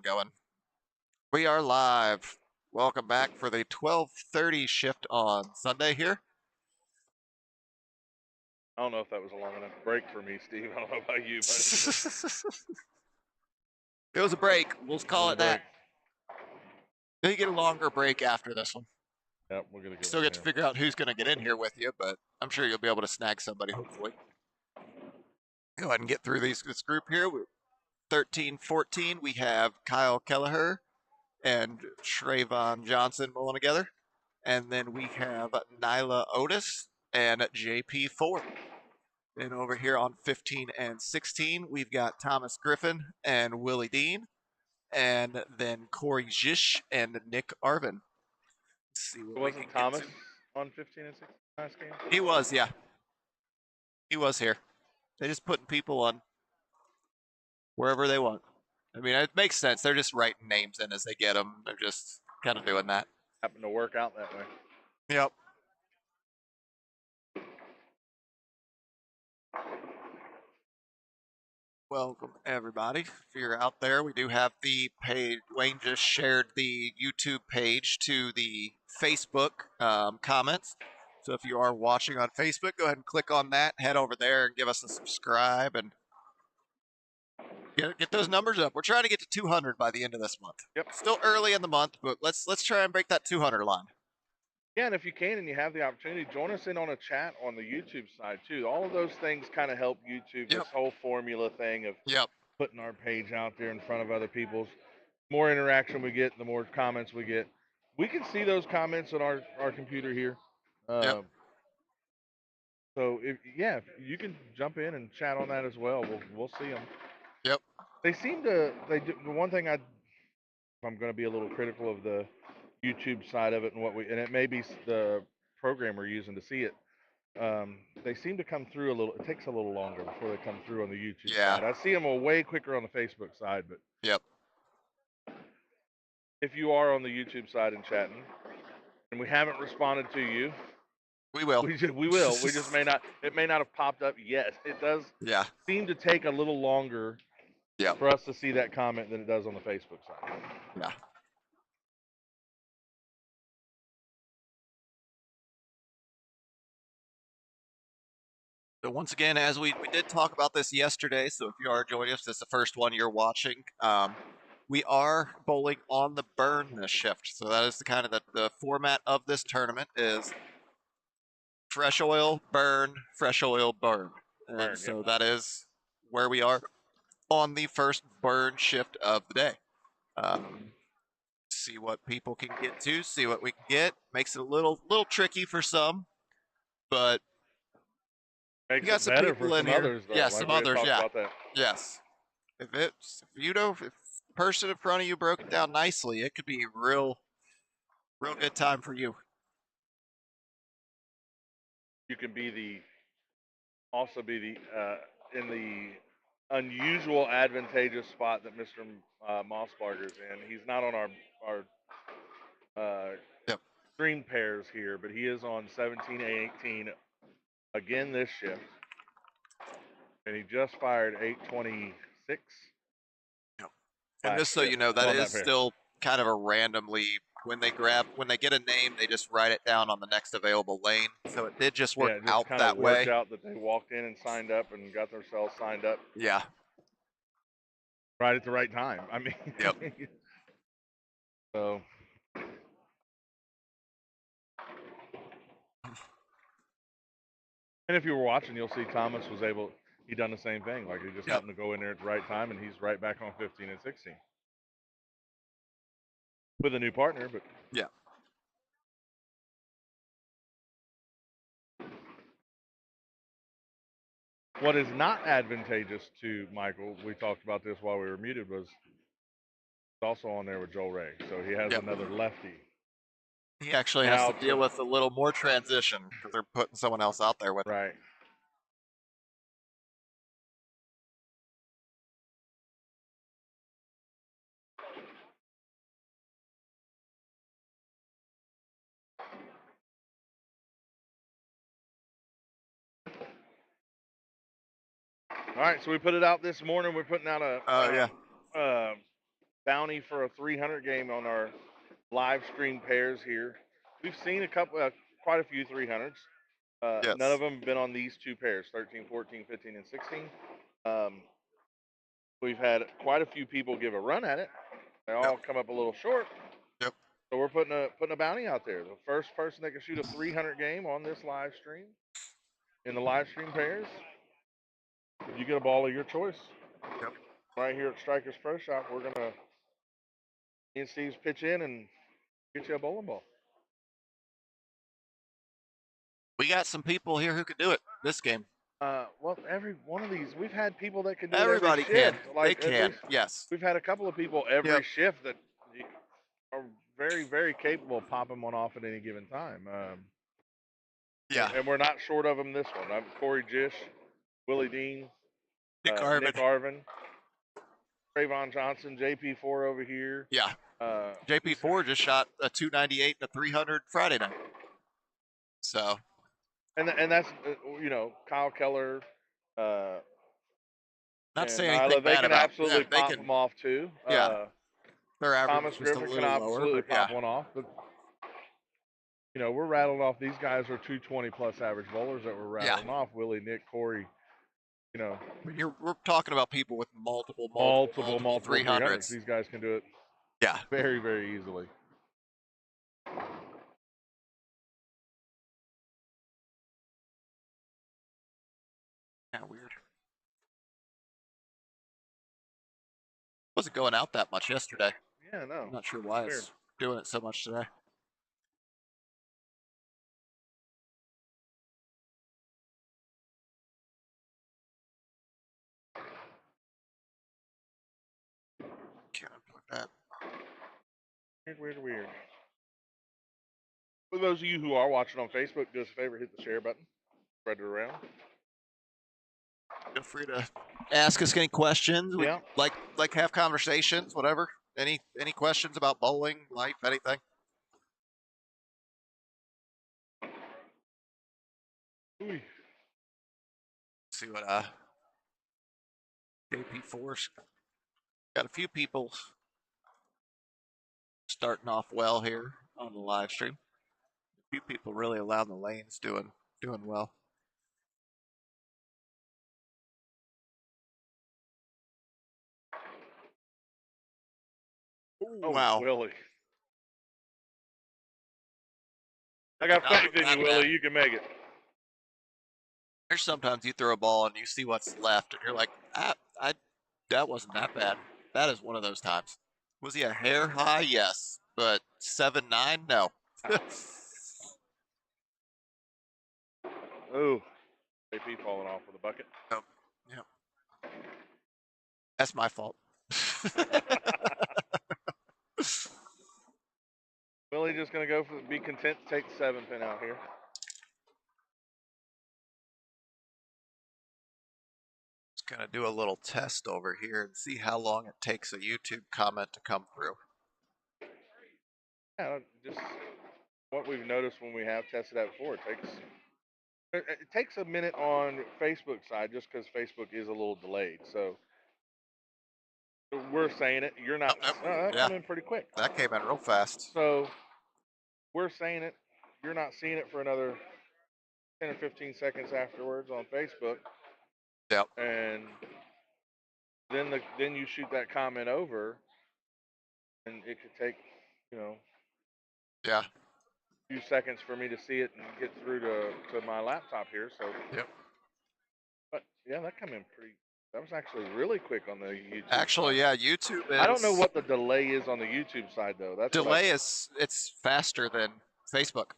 going? We are live. Welcome back for the 12:30 shift on Sunday here. I don't know if that was a long enough break for me, Steve. I don't know about you, but It was a break. We'll call it that. break. You get a longer break after this one. Yep, we're gonna get Still one get to here. figure out who's going to get in here with you, but I'm sure you'll be able to snag somebody, hopefully. Go ahead and get through this group here. 13, 14, we have Kyle Kelleher and Trayvon Johnson rolling together. And then we have Nyla Otis and JP Ford. And over here on 15 and 16, we've got Thomas Griffin and Willie Dean. And then Corey Zish and Nick Arvin. Let's see what we can Wasn't get Thomas to. on 15 and 16 last game? He was, yeah. He was here. They're just putting people on wherever they want. I mean, it makes sense. They're just writing names in as they get them. They're just kind of doing that. Happened to work out that way. Yep. Welcome, everybody. If you're out there, we do have the page. Wayne just shared the YouTube page to the Facebook comments. So if you are watching on Facebook, go ahead and click on that. Head over there and give us a subscribe and get those numbers up. We're trying to get to 200 by the end of this month. Yep. Still early in the month, but let's try and break that 200 line. Yeah, and if you can and you have the opportunity, join us in on a chat on the YouTube side too. All of those things kind of help YouTube. Yep. This whole formula thing of Yep. putting our page out there in front of other people's. The more interaction we get, the more comments we get. We can see those comments on our computer here. Yep. So if you can jump in and chat on that as well. We'll see them. Yep. They seem to. They do the one thing I'm going to be a little critical of the YouTube side of it and it may be the program we're using to see it. They seem to come through a little. It takes a little longer before they come through on the YouTube side. I see them way quicker on the Facebook side, but yep. If you are on the YouTube side and chatting, and we haven't responded to you, we will. We will. We just may not. It may not have popped up yet. It does. Yeah. Seem to take a little longer. Yeah. For us to see that comment than it does on the Facebook side. Yeah. So once again, as we did talk about this yesterday, so if you are joining us, this is the first one you're watching. We are bowling on the burn this shift. So that is the kind of the format of this tournament is fresh oil, burn, fresh oil, burn. And so that is where we are on the first burn shift of the day. See what people can get to, see what we can get. Makes it a little tricky for some, but makes we got it some better people for in some here. others, though. Yeah, like some others. Yeah, yes. If the person in front of you broke it down nicely, it could be real good time for you. You can also be in the unusual advantageous spot that Mr. Mossbarger's in. He's not on our stream pairs here, but he is on 17-18 again this shift, and he just fired 826. And just so you know, that is still kind of a randomly when they get a name, they just write it down on the next available lane. So it did just work out that way. Worked out that they walked in and signed up and got themselves signed up. Yeah. Right at the right time. I mean. Yep. So. And if you were watching, you'll see Thomas he done the same thing. Like he just happened to go in there at the right time, and he's right back on 15 and 16 with a new partner. But yeah. What is not advantageous to Michael, we talked about this while we were muted, was also on there with Joel Ray. So he has another lefty. He actually has to deal with a little more transition because they're putting someone else out there with him. Right. All right, so we put it out this morning. We're putting out a bounty for a 300 game on our live stream pairs here. We've seen quite a few 300s. None of Yes. them have been on these two pairs, 13, 14, 15, and 16. Um, we've had quite a few people give a run at it. They Yep. all come up a little short. Yep. So we're putting a bounty out there. The first person that can shoot a 300 game on this live stream in the live stream pairs, you get a ball of your choice. Yep. Right here at Strikers Pro Shop, we're gonna me and Steve's pitch in and get you a bowling ball. We got some people here who could do it this game. Well, every one of these, we've had people that can do it Everybody every can. shift. They Like at can. least Yes. we've had a couple of people every Yep. shift that are very, very capable of popping one off at any given time. Yeah. And we're not short of them this one. I'm Corey Jish, Willie Dean, Nick Arvin. Nick Arvin, Trayvon Johnson, JP4 over here. Yeah. Uh, JP4 just shot a 298 and a 300 Friday night. So. and that's Kyle Keller. Not And saying Nyla, anything they bad can about absolutely them. They pop can. them off too. Yeah. Their average Thomas is just a Griffin can little lower, absolutely but pop yeah. one off. But we're rattling off. These guys are 220 plus average bowlers that we're rattling off. Willie, Nick, Corey. We're talking about people with multiple 300s. 300s. These guys can do it. Yeah. Very, very easily. Yeah, weird. Wasn't going out that much yesterday. Yeah, no. I'm not sure why it's doing it so much today. Can't unplug that. Weird. For those of you who are watching on Facebook, do us a favor, hit the share button, spread it around. Feel free to ask us any questions. We Yeah. like have conversations, whatever. Any questions about bowling, life, anything? Ooh. See what JP4's got a few people starting off well here on the live stream. A few people really around the lanes doing well. Oh, wow. Willie. I got faith in you, Willie. You can make it. There's sometimes you throw a ball and you see what's left, and you're like, that wasn't that bad. That is one of those times. Was he a hair high? Yes, but 7-9? No. Oh, AP falling off with a bucket. Oh, yeah. That's my fault. Willie just gonna be content to take the 7-pin out here. Just gonna do a little test over here and see how long it takes a YouTube comment to come through. Yeah, just what we've noticed when we have tested that before. It takes a minute on Facebook side just because Facebook is a little delayed. So we're saying it. You're not. That came in pretty quick. That came in real fast. So we're saying it. You're not seeing it for another 10 or 15 seconds afterwards on Facebook. Yep. And then you shoot that comment over, and it could take, Yeah. a few seconds for me to see it and get through to my laptop here. So. Yep. But yeah, that came in pretty. That was actually really quick on the YouTube. Actually, side. yeah, YouTube is. I don't know what the delay is on the YouTube side though. That's delay it's faster than Facebook.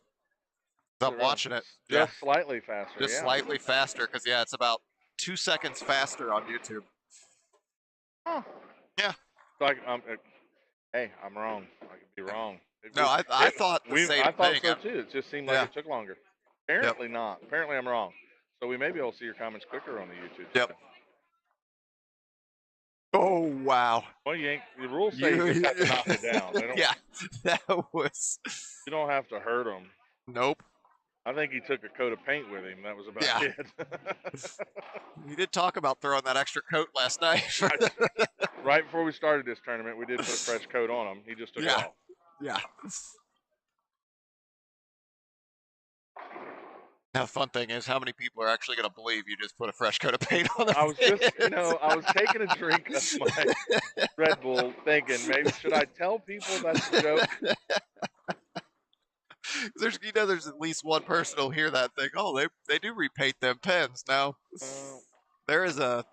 I'm watching it. Just slightly faster. Just slightly faster because it's about 2 seconds faster on YouTube. Huh. Yeah. So hey, I'm wrong. I could be wrong. I thought the same I thought thing. so too. It just seemed like it took longer. Apparently not. Apparently I'm wrong. So we may be able to see your comments quicker on the YouTube. Yep. Oh wow. Well, the rules say you just have to knock it down. Yeah, that was. You don't have to hurt them. Nope. I think he took a coat of paint with him. That was about it. You did talk about throwing that extra coat last night. right before we started this tournament, we did put a fresh coat on him. He just took it Yeah, off. yeah. Now, the fun thing is, how many people are actually going to believe you just put a fresh coat of paint on the I was just, fence? I was taking a drink of my Red Bull, thinking maybe should I tell people that's a joke? There's at least one person who'll hear that and think, oh, they do repaint them pens. Now, Uh, there is a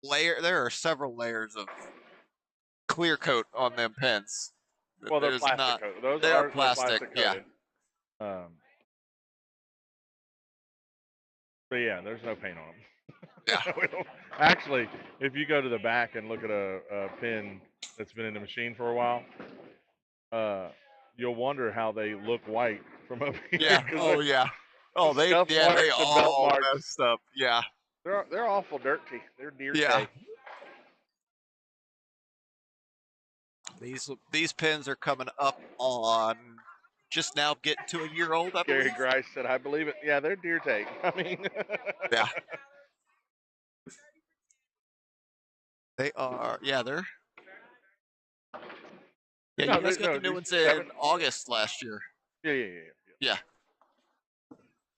layer. There are several layers of clear coat on them pens. well, they're There's plastic not. coated. They're They're plastic. plastic Yeah, coated. But yeah, there's no paint on yeah, them. Actually, if you go to the back and look at a pin that's been in the machine for a while, uh, you'll wonder how they look white from up here yeah. because Oh yeah. the Oh, scuff they marks, the belt all marks, messed up. Yeah, they're awful dirty. They're yeah. dirty. These pins are coming up on just now getting to a year old, I Gary believe. Grice said, "I believe it." Yeah, they're deer take. I mean, Yeah, they are. Yeah, they're. Yeah, you no, guys got the new these ones in 7. August last year. Yeah. Yeah.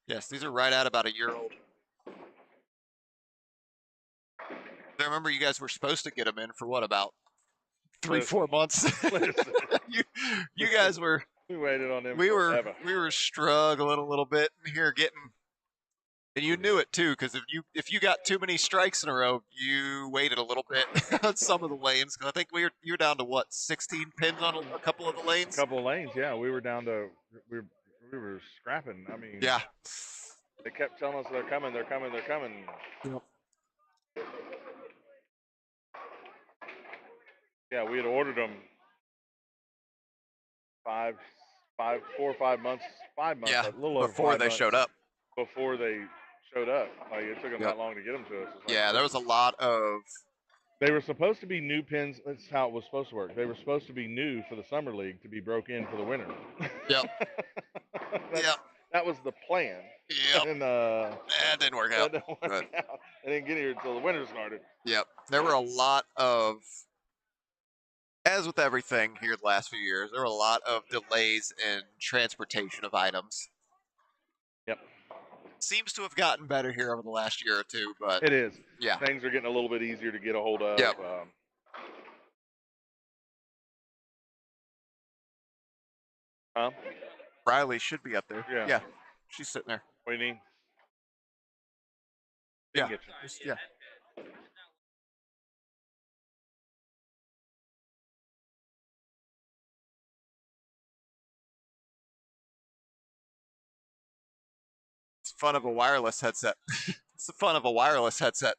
Yes, these are right at about a year old. I remember you guys were supposed to get them in for what, about three, Listen, 4 months? listen. you, you guys were. We waited on them We were forever. we were struggling a little bit here getting, and you knew it too, because if you got too many strikes in a row, you waited a little bit on some of the lanes. Because I think you were down to what, 16 pins on a couple of the A lanes. couple of lanes, yeah. We were down to we were scrapping. I mean, Yeah. they kept telling us they're coming, they're coming, they're coming. Yep. Yeah, we had ordered them 4 or 5 months, 5 months, Yeah. a little over Before five they months showed up. before they showed up. Like it took them Yep. that long to get them to us. It's like Yeah, there was a lot of. they were supposed to be new pins. That's how it was supposed to work. They were supposed to be new for the summer league to be broke in for the winter. Yep. That's, Yep. that was the plan, Yep. and That didn't work out. that didn't work But out. They didn't get here until the winter started. yep, there were a lot of, as with everything here the last few years, there were a lot of delays in transportation of items. Yep, Seems to have gotten better here over the last year or two, but it is. yeah. Things are getting a little bit easier to get a hold of. Yep. Huh? Riley should be up there. Yeah. Yeah. She's sitting there. What do you need? Yeah. Get you. Yeah. It's fun of a wireless headset. It's the fun of a wireless headset.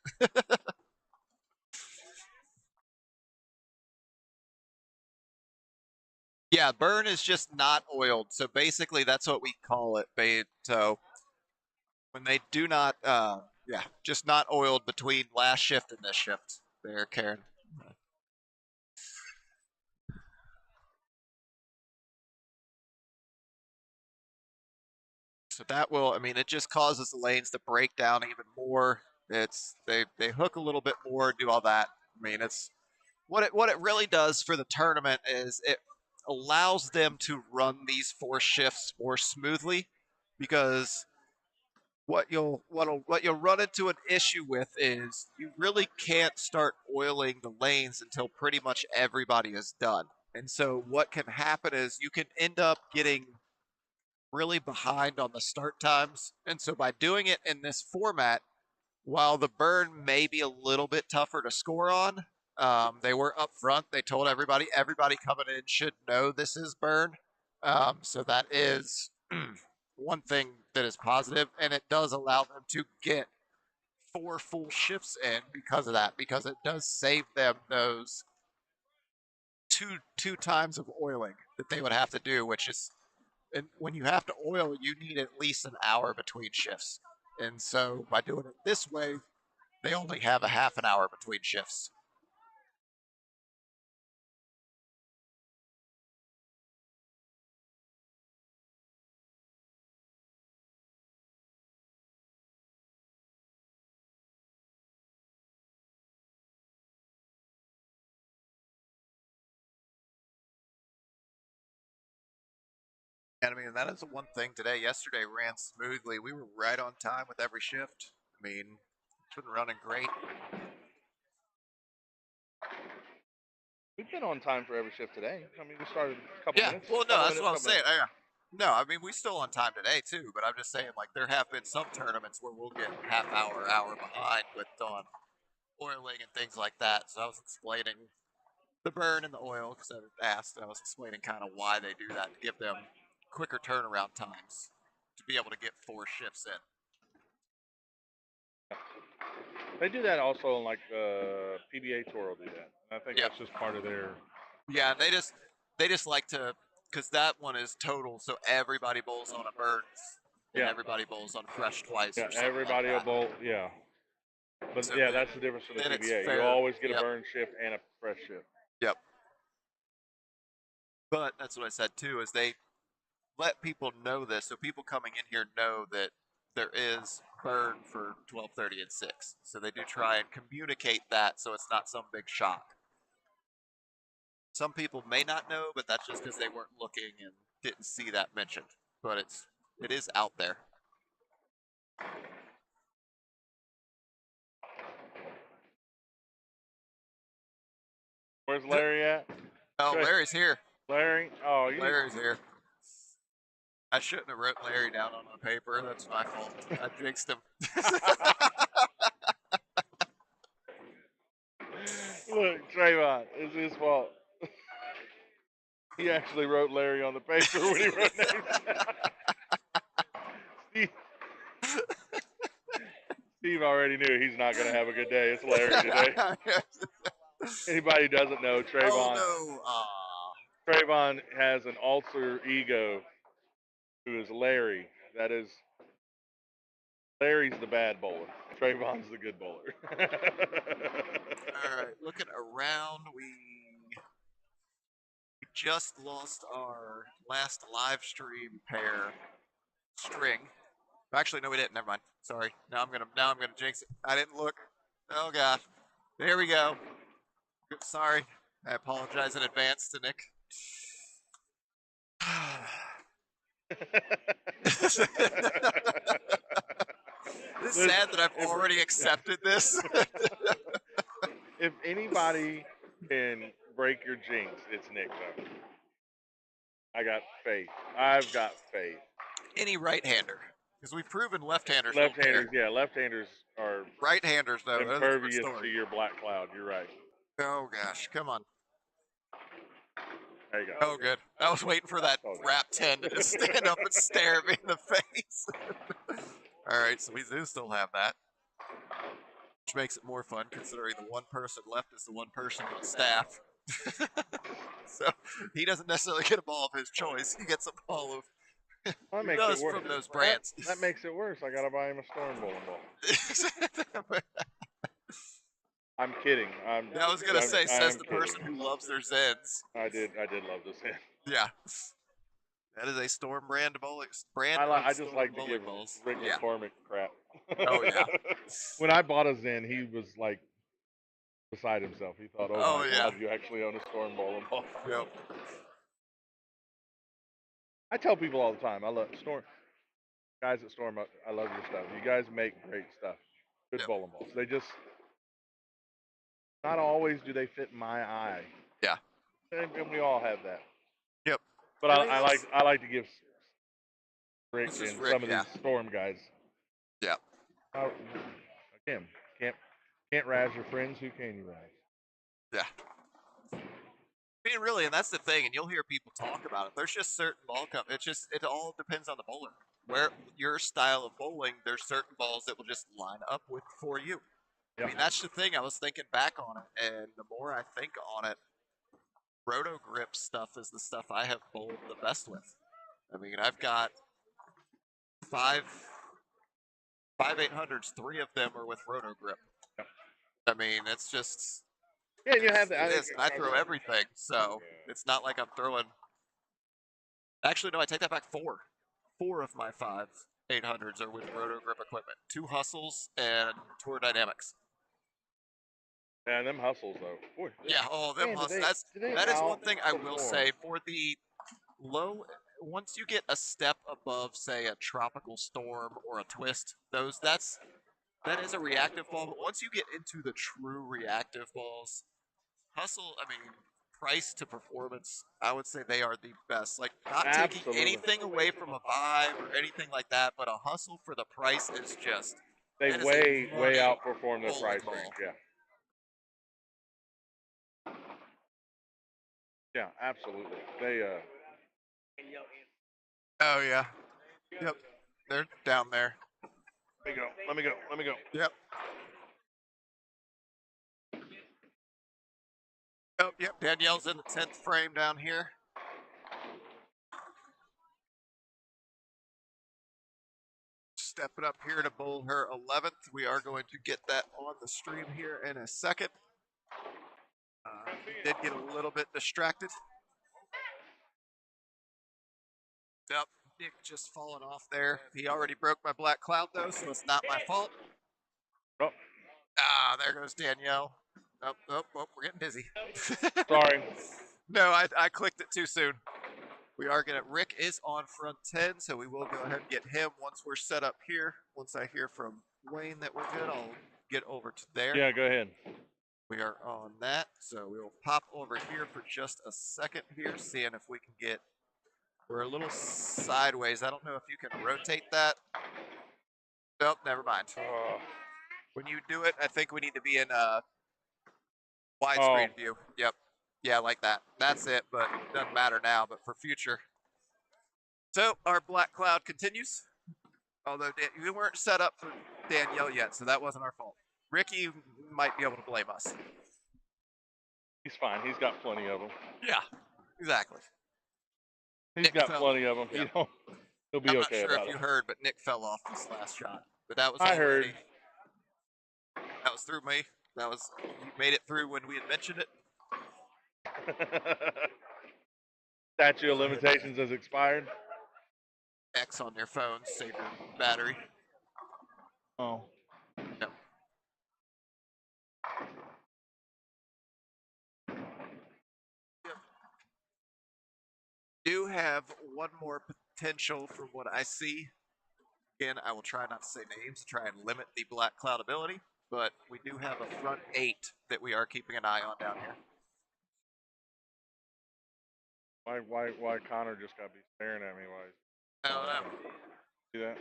Yeah, burn is just not oiled. So basically, that's what we call it. So when they do not, yeah, just not oiled between last shift and this shift. There, Karen. So that will, I mean, it just causes the lanes to break down even more. They hook a little bit more, do all that. I mean, it's what it really does for the tournament is it allows them to run these four shifts more smoothly, because what you'll run into an issue with is you really can't start oiling the lanes until pretty much everybody is done. And so what can happen is you can end up getting really behind on the start times. And so by doing it in this format, while the burn may be a little bit tougher to score on, they were up front. They told everybody coming in should know this is burn. So that is one thing that is positive, and it does allow them to get four full shifts in because of that, because it does save them those two times of oiling that they would have to do, which is, and when you have to oil, you need at least an hour between shifts. And so by doing it this way, they only have a half an hour between shifts. And I mean, that is the one thing today. Yesterday ran smoothly. We were right on time with every shift. I mean, it's been running great. We've been on time for every shift today. I mean, we started a couple Yeah. minutes, Well, no, couple that's minutes, what I'm couple saying. minutes. Yeah. No, I mean, we still on time today too. But I'm just saying, like, there have been some tournaments where we'll get half hour behind with on oiling and things like that. So I was explaining the burn and the oil because I asked. I was explaining kind of why they do that to give them quicker turnaround times to be able to get 4 shifts in. They do that also on like PBA Tour will do that. And I think Yep. that's just part of their. Yeah, and they just like to because that one is total, so everybody bowls on a burns and Yeah, everybody bowls on fresh twice yeah. or something like Everybody will that. bowl. Yeah, but So yeah, then that's the difference from the then it's PBA. You fair. always get a Yep. burn shift and a fresh shift. Yep. But that's what I said too, is they let people know this, so people coming in here know that there is burn for 12:30 and 6. So they do try and communicate that, so it's not some big shock. Some people may not know, but that's just because they weren't looking and didn't see that mentioned. But it is out there. Where's Larry at? Oh, Trey, Larry's here. Larry. Oh, you need. Larry's here. I shouldn't have wrote Larry down on the paper. That's my fault. I jinxed him. Look, Trayvon, it's his fault. He actually wrote Larry on the paper when he wrote names. Steve, Steve already knew he's not going to have a good day. It's Larry today. Anybody who doesn't know, Oh Trayvon, no! Trayvon has an alter ego who is Larry. That is, Larry's the bad bowler. Trayvon's the good bowler. All right, looking around, we just lost our last live stream pair string. Actually, no, we didn't. Never mind. Sorry. Now I'm gonna jinx it. I didn't look. Oh gosh. There we go. Sorry. I apologize in advance to Nick. It's Listen, sad that I've already accepted this. if anybody can break your jinx, it's Nick. Though. I got faith. I've got faith. Any right-hander, because we've proven left-handers don't care. Left-handers, yeah, left-handers are Right-handers, though, that's a different impervious to story. your black cloud. You're right. Oh gosh, come on. There you go. Oh good. I was waiting for that wrap 10 to just stand up and stare at me in the face. All right, so we do still have that, which makes it more fun considering the one person left is the one person on staff. So he doesn't necessarily get a ball of his choice. He gets a ball of That who makes does it worse. from those brands. That makes it worse. I gotta buy him a storm bowling ball. I'm kidding. I was gonna say, I says am the kidding. person who loves their Zens. I did love this hand. Yeah. That is a Storm brand bowling I just Storm like to bowling give balls. Rick Yeah. McCormick crap. Oh yeah. When I bought a Zen, he was like beside himself. He thought, "Oh Oh my yeah. God, you actually own a storm bowling ball." Yep. I tell people all the time, I love Storm guys at Storm. I love your stuff. You guys make great stuff. Good Yep. bowling balls. They just not always do they fit my eye. Yeah. And we all have that. Yep. But I mean, I like to give Rick this is and Rick. some of Yeah. these Storm guys. Yeah. Again, can't razz your friends. Who can you razz? Yeah. I mean, really, and that's the thing, and you'll hear people talk about it. There's just certain ball it all depends on the bowler. Where your style of bowling, there's certain balls that will just line up with for you. Yep. I mean, that's the thing. I was thinking back on it, and the more I think on it, roto grip stuff is the stuff I have bowled the best with. I mean, I've got five 800s. 3 of them are with roto grip. Yep. I mean, it's just Yeah, you have that. it is, and I throw everything, so it's not like I'm throwing. Actually, no, I take that back. 4. 4 of my 5 800s are with roto grip equipment. 2 hustles and Tour Dynamics. And them hustles though. Boy, Yeah, oh, them man, hustles. do they That is one thing I will outperform? say for the low once you get a step above, say, a tropical storm or a twist, that is a reactive ball. But once you get into the true reactive balls, hustle. I mean, price to performance. I would say they are the best. Like not taking Absolutely. anything away from a vibe or anything like that, but a hustle for the price is just They that is a way money outperform the bowling price range. ball. Yeah. Yeah, absolutely. They Oh yeah. Yep. They're down there. let me go. Let me go. Let me go. Yep. Oh, yep. Danielle's in the 10th frame down here. Stepping up here to bowl her 11th. We are going to get that on the stream here in a second. Did get a little bit distracted. Yep, Nick just falling off there. He already broke my black cloud though, so it's not my fault. Oh, Ah, there goes Danielle. Oh, oh, oh, we're getting dizzy. sorry. No, I clicked it too soon. We are gonna. Rick is on front 10, so we will go ahead and get him once we're set up here. Once I hear from Wayne that we're good, I'll get over to there. Yeah, go ahead. We are on that, so we will pop over here for just a second here, seeing if we can get. We're a little sideways. I don't know if you can rotate that. Nope, never mind. When you do it, I think we need to be in a Oh, widescreen view. Yep. Yeah, like that. That's it, but it doesn't matter now, but for future. So our black cloud continues. Although we weren't set up for Danielle yet, so that wasn't our fault. Ricky might be able to blame us. he's fine. He's got plenty of them. Yeah, exactly. He's Nick got fell. plenty of them. Yeah. He'll be I'm not okay sure if about you it. heard, but Nick fell off this last shot. But that was I already. heard. That was through me. That was you made it through when we had mentioned it. Statute of limitations has expired. X on your phone, save your battery. Oh. Yep. Do have one more potential from what I see. Again, I will try not to say names to try and limit the black cloud ability, but we do have a front 8 that we are keeping an eye on down here. Why Connor just got to be staring at me while he's I don't know. do that?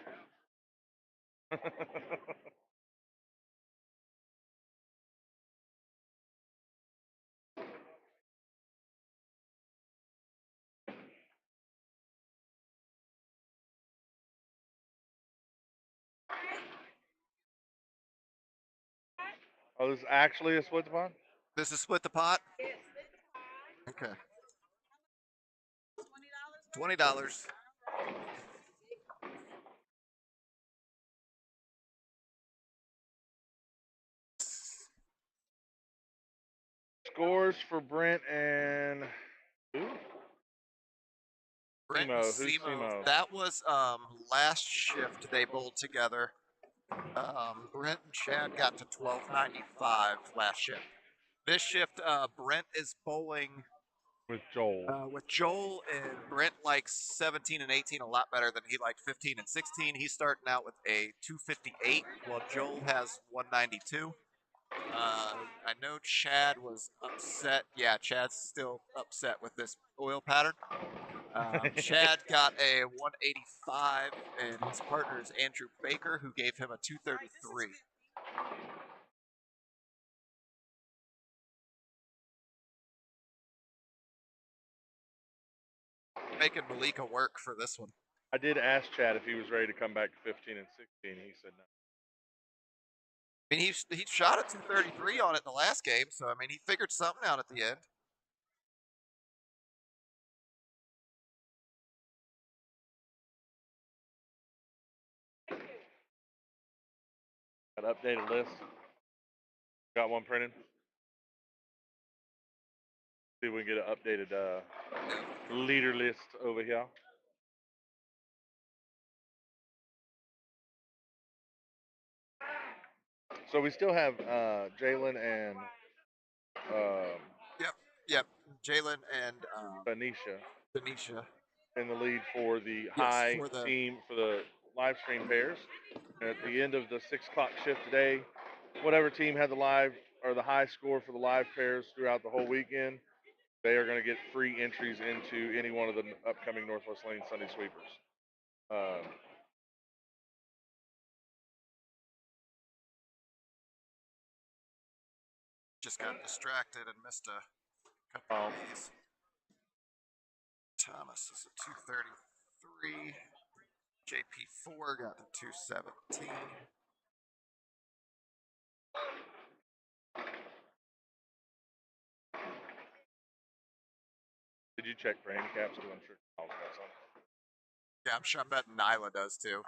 Oh, this is actually a split the pot? This is split the pot. Okay. $20. Scores for Brent and who? Brent and Who's Simo. Simo? That was last shift they bowled together. Brent and Chad got to 12.95 last shift. This shift, Brent is bowling With Joel. with Joel, and Brent likes 17 and 18 a lot better than he liked 15 and 16. He's starting out with a 258, while Joel has 192. I know Chad was upset. Yeah, Chad's still upset with this oil pattern. Chad got a 185, and his partner is Andrew Baker, who gave him a 233. Making Malika work for this one. I did ask Chad if he was ready to come back to 15 and 16. He said no. I mean, he shot a 233 on it in the last game, so I mean, he figured something out at the end. Got updated list. Got one printed. See if we can get an updated leader list over here. So we still have Jalen and Yep, yep. Jalen and Tanisha. Denisha. in the lead for the Yes, high for the team for the live stream pairs. And at the end of the 6 o'clock shift today, whatever team had the live or the high score for the live pairs throughout the whole weekend, they are going to get free entries into any one of the upcoming Northwest Lane Sunday Sweepers. just got distracted and missed a couple of these. Thomas is at 233. JP4 got to 217. Did you check for handicaps too? I'm sure Kyle's got some. Yeah, I'm sure. I'm betting Nyla does too.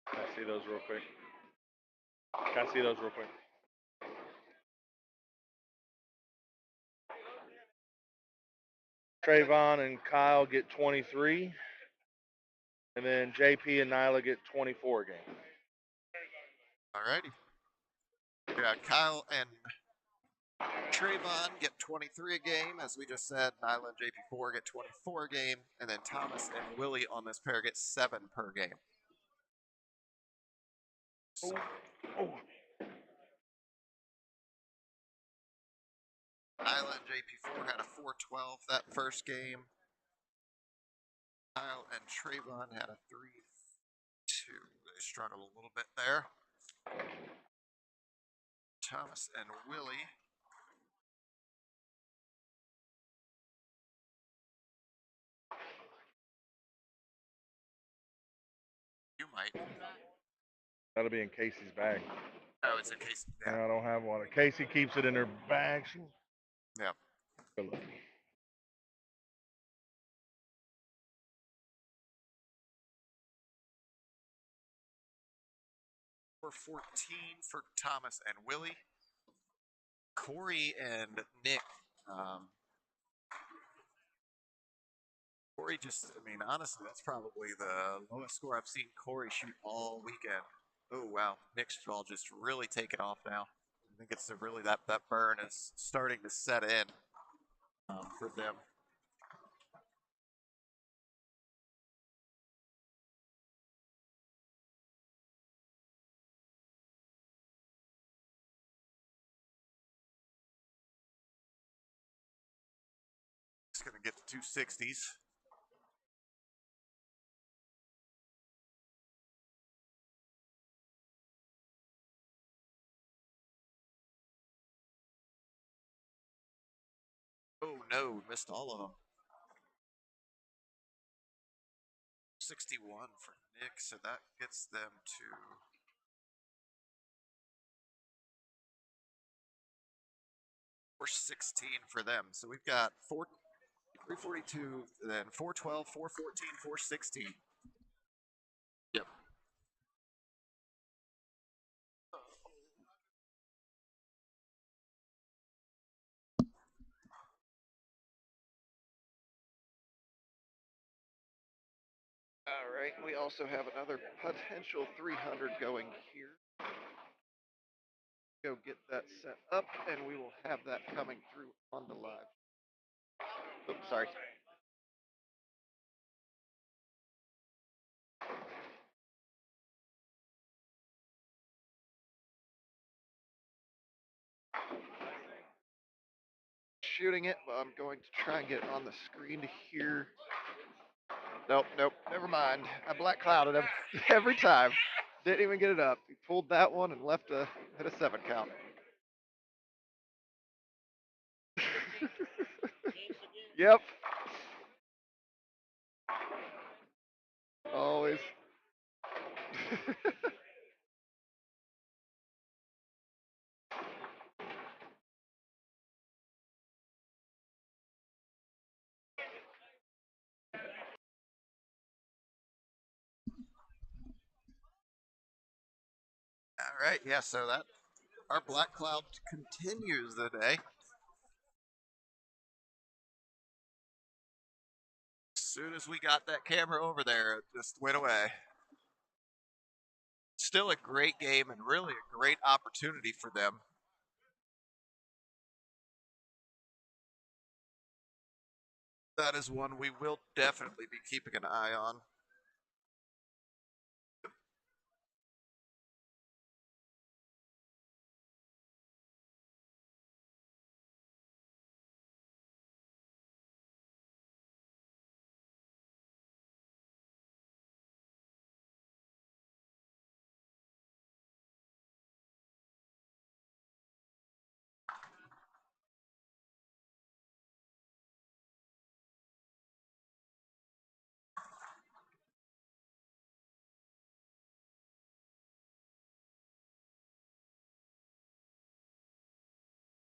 Can I see those real quick? Can I see those real quick? Trayvon and Kyle get 23, and then JP and Nyla get 24 a game. Alrighty. Yeah, Kyle and Trayvon get 23 a game, as we just said. Nyla and JP4 get 24 a game, and then Thomas and Willie on this pair get 7 per game. So, Nyla and JP4 had a 412 that first game. Kyle and Trayvon had a 3-2. They struggled a little bit there. Thomas and Willie. You might. That'll be in Casey's bag. Oh, it's in case. Yeah. No, I don't have one. Casey keeps it in her bag. Yeah. Good luck. For 14 for Thomas and Willie. Corey and Nick. Corey just, I mean, honestly, that's probably the lowest score I've seen Corey shoot all weekend. Oh, wow. Nick's ball just really taking off now. I think it's really that burn is starting to set in for them. It's going to get to 260s. Oh, no, missed all of them. 61 for Nick, so that gets them to 416 for them. So we've got 342, then 412, 414, 416. Yep. All right, we also have another potential 300 going here. Go get that set up, and we will have that coming through on the live. Oops, sorry. Shooting it, but I'm going to try and get it on the screen here. Nope, never mind. I black clouded him every time. Didn't even get it up. He pulled that one and hit a 7 count. Yep. Always. right, yeah. So that our black cloud continues today. As soon as we got that camera over there, it just went away. Still a great game and really a great opportunity for them. That is one we will definitely be keeping an eye on.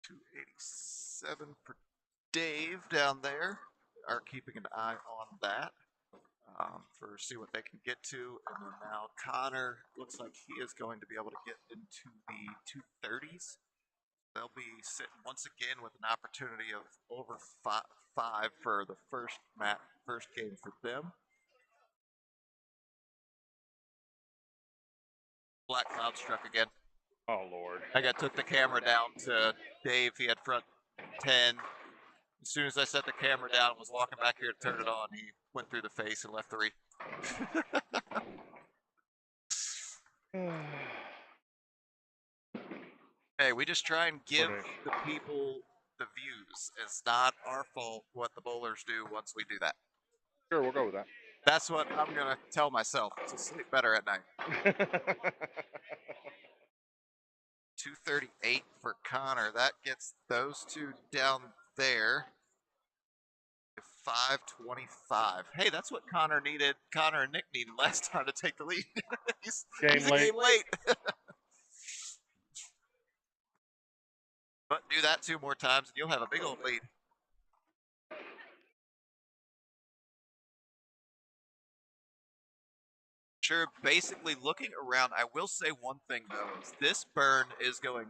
287 for Dave down there. Are keeping an eye on that for see what they can get to. And then now Connor looks like he is going to be able to get into the 230s. They'll be sitting once again with an opportunity of over five for the first game for them. Black cloud struck again. Oh Lord. Took the camera down to Dave. He had front 10. As soon as I set the camera down and was walking back here to turn it on, he went through the face and left 3. Hey, we just try and give the people the views. It's not our fault what the bowlers do once we do that. Sure, we'll go with that. That's what I'm going to tell myself to sleep better at night. 238 for Connor. That gets those two down there. 525. Hey, that's what Connor and Nick needed last time to take the lead. he's a game late. But do that 2 more times and you'll have a big old lead. Sure, basically looking around, I will say one thing though, is this burn is going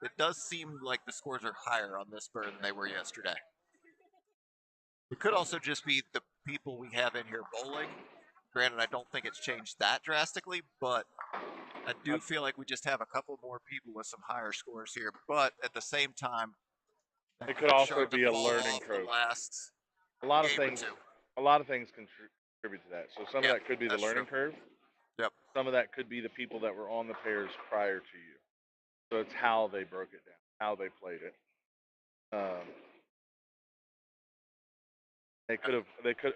it does seem like the scores are higher on this burn than they were yesterday. It could also just be the people we have in here bowling. Granted, I don't think it's changed that drastically, but I do feel like we just have a couple more people with some higher scores here. But at the same time, it could also be a learning curve. A lot of things contribute to that. So some of that could be the learning curve. Yep. Some of that could be the people that were on the pairs prior to you. So it's how they broke it down, how they played it.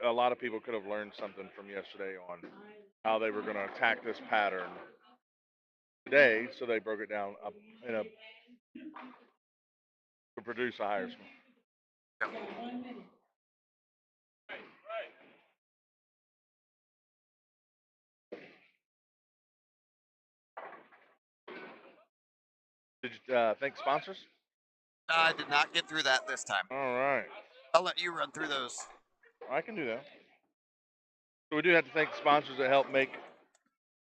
A lot of people could have learned something from yesterday on how they were going to attack this pattern today, so they broke it down to produce a higher score. Yep. Did you thank sponsors? I did not get through that this time. All right. I'll let you run through those. I can do that. So we do have to thank the sponsors that help make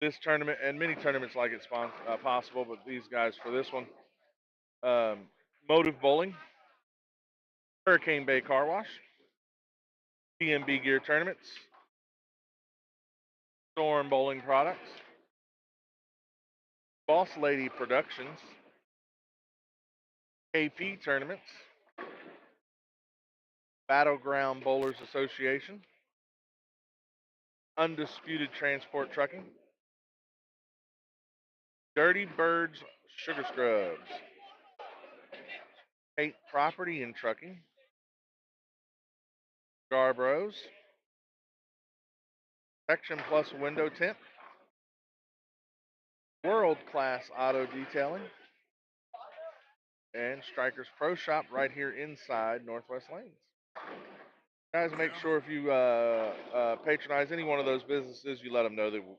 this tournament and many tournaments like it's possible, but these guys for this one. Motive Bowling, Hurricane Bay Car Wash, TMB Gear Tournaments, Storm Bowling Products, Boss Lady Productions, KP Tournaments, Battleground Bowlers Association, Undisputed Transport Trucking, Dirty Birds Sugar Scrubs, Paint Property and Trucking, Garbros, Section Plus Window Tint, World Class Auto Detailing, and Strikers Pro Shop right here inside Northwest Lanes. Guys, make sure if you patronize any one of those businesses, you let them know that we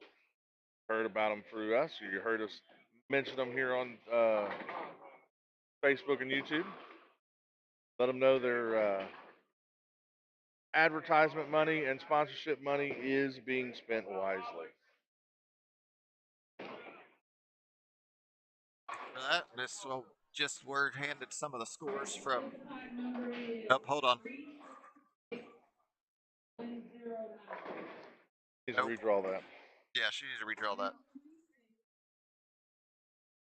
heard about them through us, or you heard us mention them here on Facebook and YouTube. Let them know their advertisement money and sponsorship money is being spent wisely. that. This will just were handed some of the scores from. Oh, hold on. Needs to Nope. redraw that. Yeah, she needs to redraw that.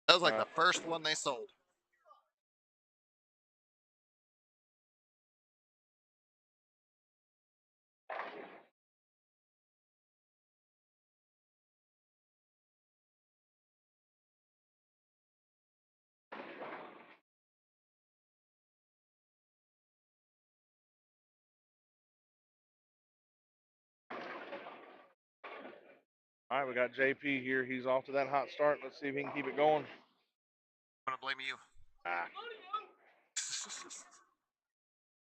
That was like the first one they sold. All right, we got JP here. He's off to that hot start. Let's see if he can keep it going. I'm gonna blame you. Ah.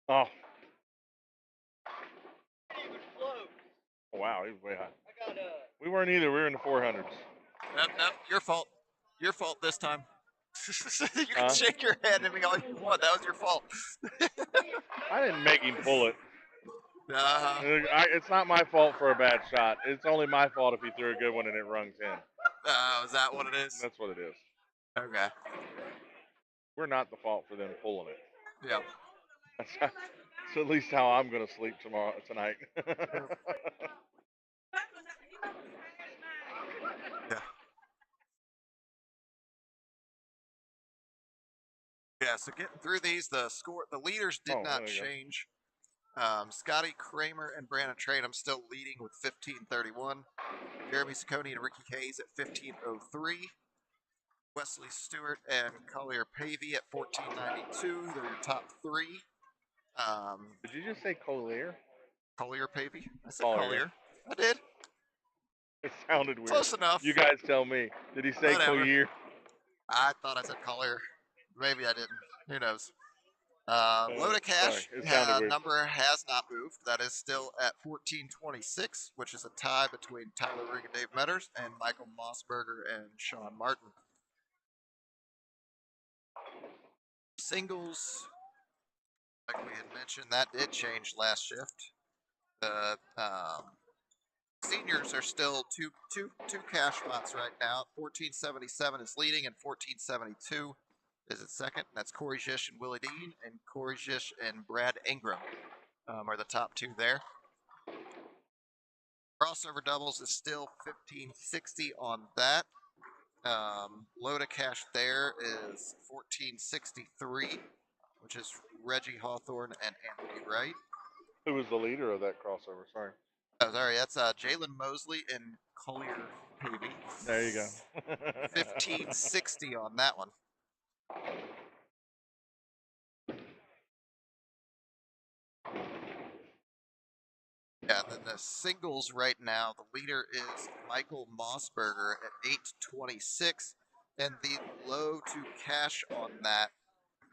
Oh. Oh, wow, he was way high. We weren't either. We were in the 400s. Nope, your fault. Your fault this time. You can Huh? shake your head at me all you want. That was your fault. I didn't make him pull it. It's not my fault for a bad shot. It's only my fault if he threw a good one and it rungs in. Is that what it is? That's what it is. Okay. We're not the fault for them pulling it. Yep. That's at least how I'm gonna sleep tonight. Yeah. Yeah. So getting through these, the leaders did not change. Scotty Kramer and Brandon Trainum still leading with 15:31. Jeremy Saccone and Ricky Hayes at 15:03. Wesley Stewart and Collier Pavey at 14:92. They're your top three. Did you just say Collier? Collier Pavey? I said Collier. Collier. I did. It sounded weird. Close enough. You guys tell me. Did he say Whatever. Collier? I thought I said Collier. Maybe I didn't. Who knows? Loda Cash number has not moved. That is still at 1426, which is a tie between Tyler Ring and Dave Metters and Michael Mossberger and Sean Martin. Singles, like we had mentioned, that did change last shift. The seniors are still two cash spots right now. 1477 is leading, and 1472 is at second. That's Corey Zish and Willie Dean, and Corey Zish and Brad Ingram are the top two there. Crossover doubles is still 1560 on that. Loda Cash there is 1463, which is Reggie Hawthorne and Anthony Wright. Who was the leader of that crossover? Sorry. Oh, sorry, that's Jalen Mosley and Collier Pavey. There you go. 1560 on that one. Yeah, and then the singles right now, the leader is Michael Mossberger at 826, and the low to cash on that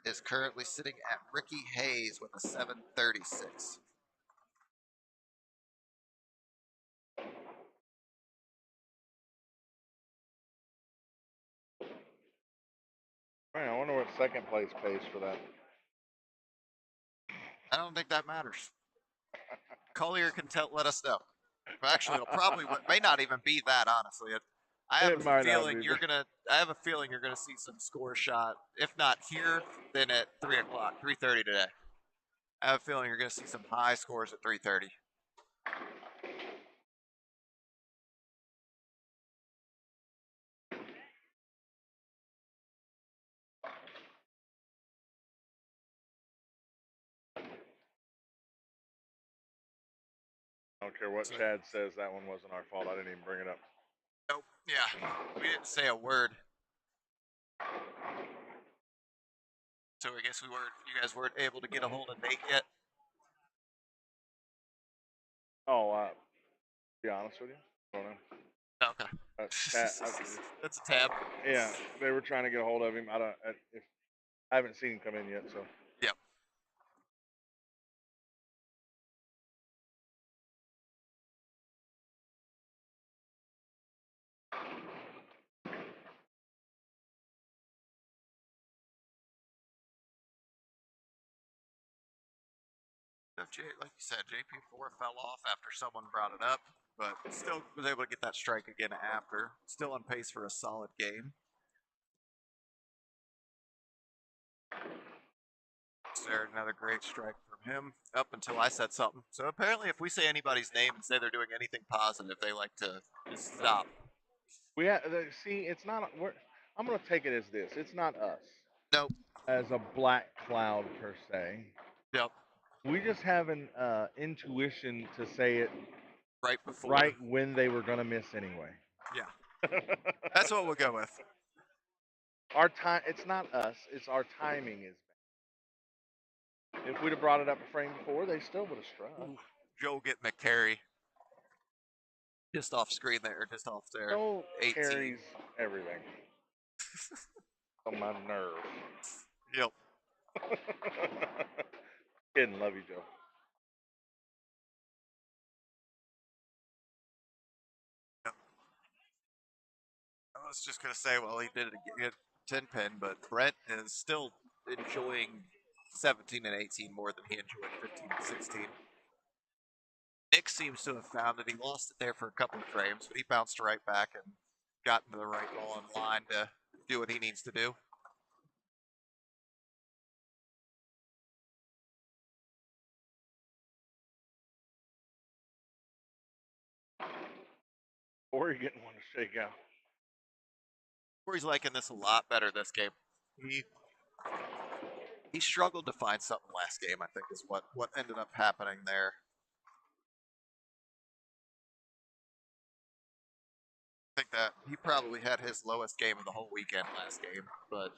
is currently sitting at Ricky Hayes with a 736. Man, I wonder what second place pays for that. I don't think that matters. Collier can let us know. Actually, it'll probably may not even be that. Honestly, I have a feeling you're gonna. I have a feeling you're gonna see some score shot. If not here, then at 3:00, 3:30 today. I have a feeling you're gonna see some high scores at 3:30. I don't care what Chad says, that one wasn't our fault. I didn't even bring it up. Nope. Yeah, we didn't say a word. So I guess you guys weren't able to get a hold of Nate yet. Oh, to be honest with you, I don't know. Okay. That's a tab. Yeah, they were trying to get a hold of him. I haven't seen him come in yet, so. Yep. Like you said, JP4 fell off after someone brought it up, but still was able to get that strike again after. Still on pace for a solid game. There, another great strike from him up until I said something. So apparently, if we say anybody's name and say they're doing anything positive, they like to just stop. See, it's not. I'm gonna take it as this. It's not us Nope. as a black cloud per se. Yep. We just have an intuition to say it Right before. right when they were gonna miss anyway. Yeah. That's what we'll go with. Our time. It's not us. It's our timing is bad. If we'd have brought it up a frame before, they still would have struck. Ooh, Joe get McCary just off screen there, just off there. Joe 18. carries everything on my nerve. Yep. Kidding, love you, Joe. Yep. I was just gonna say, well, he did a 10 pin, but Brent is still enjoying 17 and 18 more than he enjoyed 15 and 16. Nick seems to have found that he lost it there for a couple of frames, but he bounced right back and got into the right ball in line to do what he needs to do. Corey getting one to shake out. Corey's liking this a lot better this game. He struggled to find something last game, I think, is what ended up happening there. I think that he probably had his lowest game of the whole weekend last game, but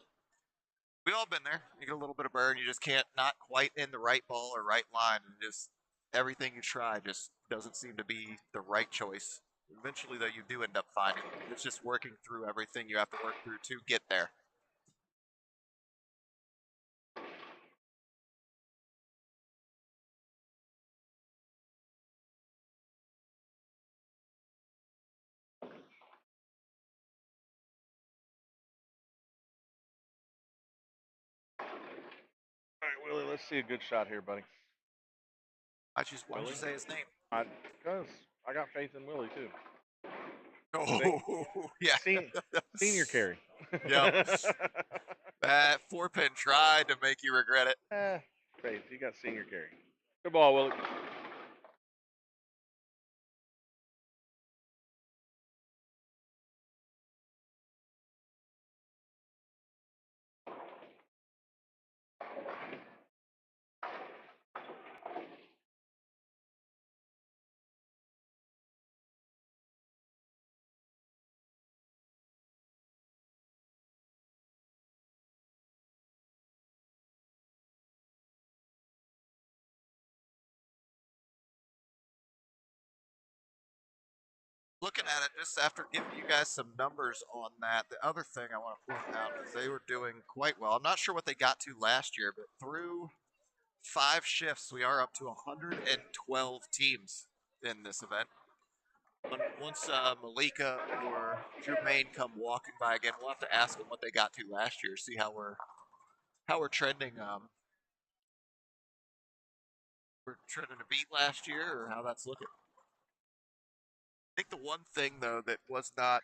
we all been there. You get a little bit of burn, you just can't not quite in the right ball or right line, and just everything you try just doesn't seem to be the right choice. Eventually, though, you do end up finding it. It's just working through everything you have to work through to get there. All right, Willie, let's see a good shot here, buddy. Why don't you say his name? Because I got faith in Willie too. Oh, yeah. Senior carry. Yep. That 4-pin tried to make you regret it. Faith, you got senior carry. Good ball, Willie. Looking at it, just after giving you guys some numbers on that, the other thing I want to point out is they were doing quite well. I'm not sure what they got to last year, but through 5 shifts, we are up to 112 teams in this event. Once Malika or Jermaine come walking by again, we'll have to ask them what they got to last year, see how we're trending. We're trending to beat last year, or how that's looking. I think the one thing though that was not,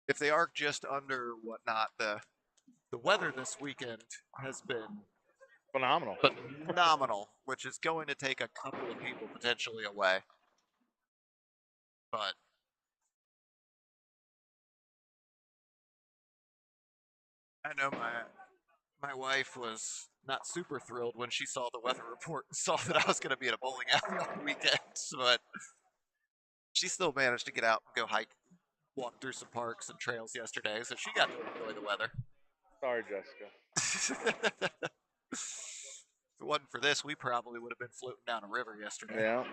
if they are just under whatnot, the weather this weekend has been Phenomenal. phenomenal, which is going to take a couple of people potentially away. But I know my wife was not super thrilled when she saw the weather report and saw that I was going to be at a bowling alley on the weekend, but she still managed to get out and go hike, walk through some parks and trails yesterday, so she got to enjoy the weather. Sorry, Jessica. If it wasn't for this, we probably would have been floating down a river yesterday. Yeah.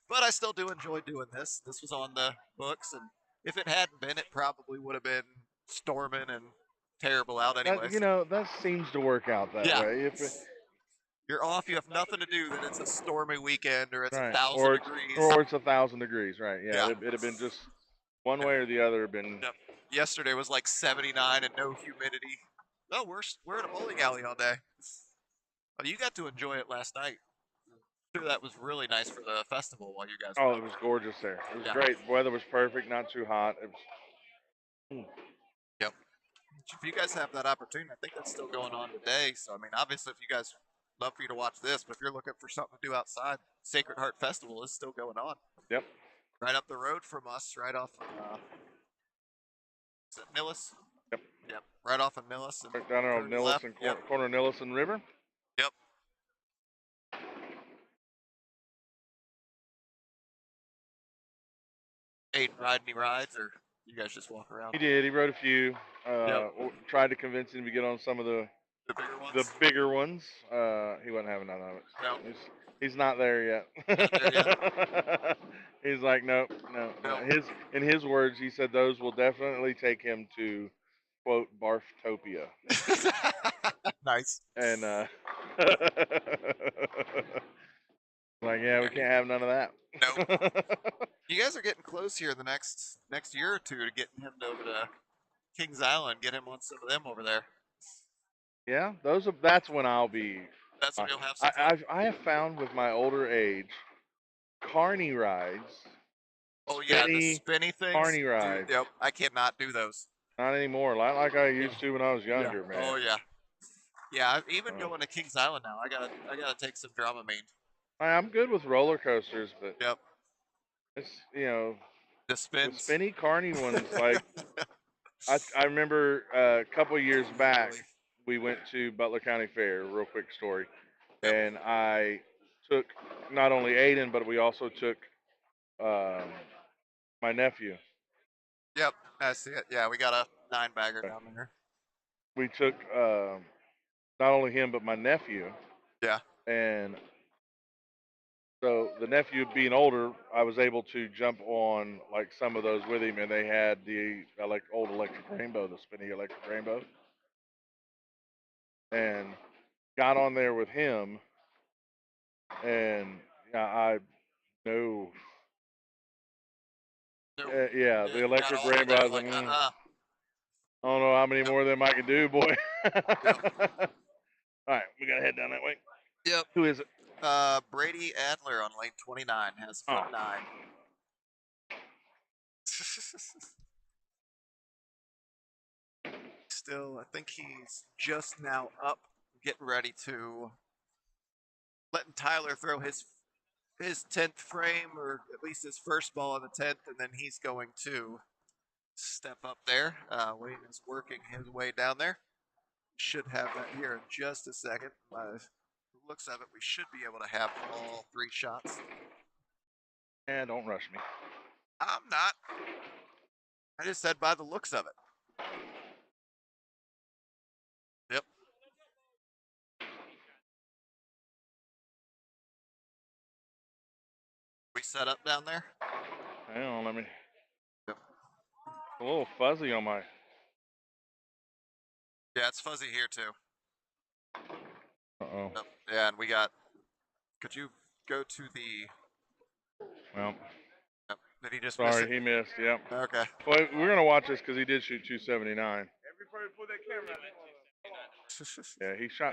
But I still do enjoy doing this. This was on the books, and if it hadn't been, it probably would have been storming and terrible out anyways. That seems to work out that way. If you're off, you have nothing to do, then it's a stormy weekend or it's right. 1,000 degrees. Or it's 1,000 degrees, right? Yeah. Yeah. It'd have been just one way or the other. Been. Yep. Yesterday was like 79 and no humidity. No, we're at a bowling alley all day. Well, you got to enjoy it last night. Sure, that was really nice for the festival while you guys were Oh, out it was there. gorgeous there. It was great. Weather was perfect, not too hot. It was. Yep. if you guys have that opportunity, I think that's still going on today. So, I mean, obviously, if you guys love for you to watch this, but if you're looking for something to do outside, Sacred Heart Festival is still going on. Yep. Right up the road from us, right off of, is it Nillis? Yep. Yep, right off of Nillis and Right down there on turn Nillis left. and Yep, corner Nillis and River. yep. Aiden ride any rides, or you guys just walk around? He did. He rode a few. Yep, Tried to convince him to get on some of the the bigger the ones. bigger ones. He wasn't having none of it. No, He's not there not there yet. yet. He's like, nope, no, no. No. In his words, he said those will definitely take him to quote Barftopia. Nice. And like, yeah, we Yeah, can't have none of that. nope. You guys are getting close here the next year or two to getting him over to Kings Island, get him on some of them over there. Yeah, that's when I'll be. That's Uh, when you'll have some fun. I have found with my older age, carny rides, Oh yeah, the spinny spinny things, carny dude. rides. Yep, I cannot do those. Not anymore. Not like I Yeah, used to when I was yeah. younger, man. Oh yeah, yeah. Even Uh, going to Kings Island now, I gotta take some Dramamine. I'm good with roller coasters, but Yep, it's the the spins. spinny carny ones. Like I remember a couple of years back, Really. we went to Butler County Fair. Real quick story, Yep, and I took not only Aiden, but we also took um, my nephew. yep. I see it. Yeah, we got a 9-bagger down there. We took not only him but my nephew, Yeah. and so the nephew being older, I was able to jump on like some of those with him, and they had the old electric rainbow, the spinny electric rainbow, and got on there with him, and yeah, I know, No. yeah, Yeah, the you got electric all the way rainbow. I there. was like, Like, I don't know how many Yep. more of them I can do, boy. Yep. All right, we gotta head down that way. Yep. Who is it? Brady Adler on lane 29 has foot Oh, 9. Still, I think he's just now up, getting ready to letting Tyler throw his 10th frame, or at least his first ball on the 10th, and then he's going to step up there. Wayne is working his way down there. Should have that here in just a second. By the looks of it, we should be able to have all 3 shots. yeah, don't rush me. I'm not. I just said by the looks of it. Yep. We set up down there. Hang on, let me. Yep. A little fuzzy on my. Yeah, it's fuzzy here too. Uh-oh. Yep. Yeah, and we got. Could you go to the? Well, Yep. Did he just miss sorry, it? he missed. Yep. Okay. Well, we're gonna watch this because he did shoot 279. Yeah, he shot.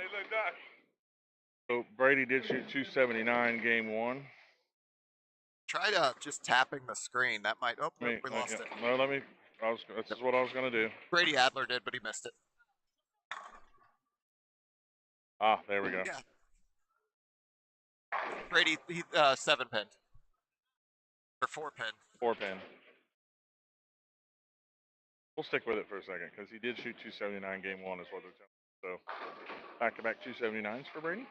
So Brady did shoot 279 game one. Try just tapping the screen. That might. Oh, nope, we lost it. No, let me. This Yep. is what I was gonna do. Brady Adler did, but he missed it. Ah, there we go. Yeah. Brady, he 7 pin or 4 pin. 4 pin. We'll stick with it for a second because he did shoot 279 game one, is what they're telling me. So back-to-back 279s for Brady.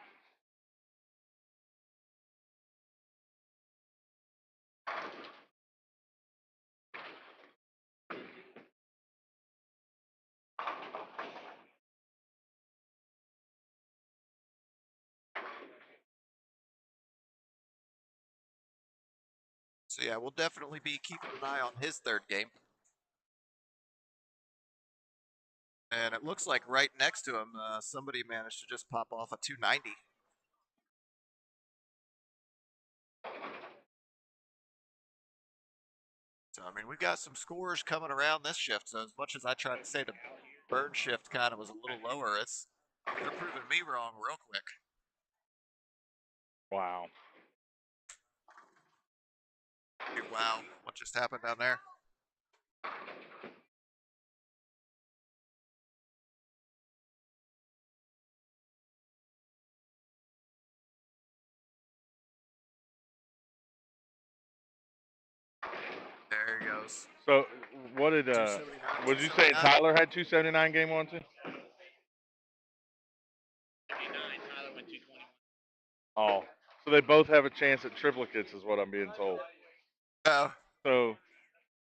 So yeah, we'll definitely be keeping an eye on his 3rd game. And it looks like right next to him, somebody managed to just pop off a 290. So I mean, we've got some scores coming around this shift. So as much as I tried to say the burn shift kind of was a little lower, they're proving me wrong real quick. Wow. Wow, what just happened down there? There he goes. So what did 279, was you saying 279. Tyler had 279 game one too? Oh, so they both have a chance at triplicates, is what I'm being told. Oh, So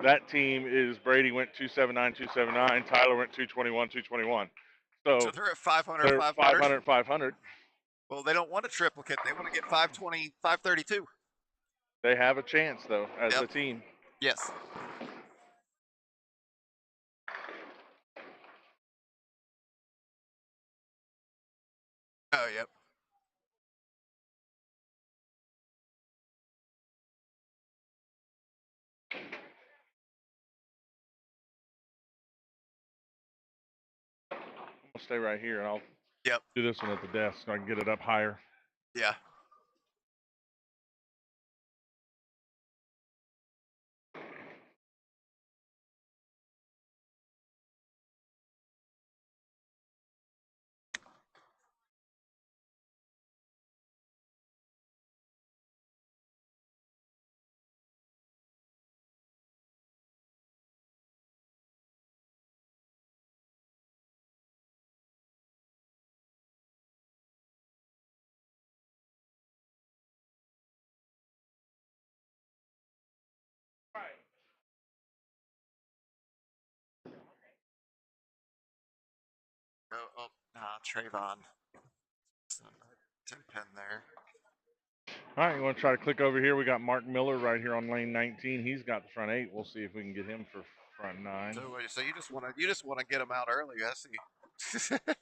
that team is Brady went 279, 279. Tyler went 221, 221. so So they're at 500, they're 500. 500, 500. Well, they don't want a triplicate. They want to get 520, 532. They have a chance though as Yep. a team. Yes. Oh, yep. I'll stay right here and I'll Yep. do this one at the desk so I can get it up higher. Yeah. Oh, Trayvon. 10 pin there. All right, you want to try to click over here? We got Mark Miller right here on lane 19. He's got the front 8. We'll see if we can get him for front 9. So you just want to get him out early, I see.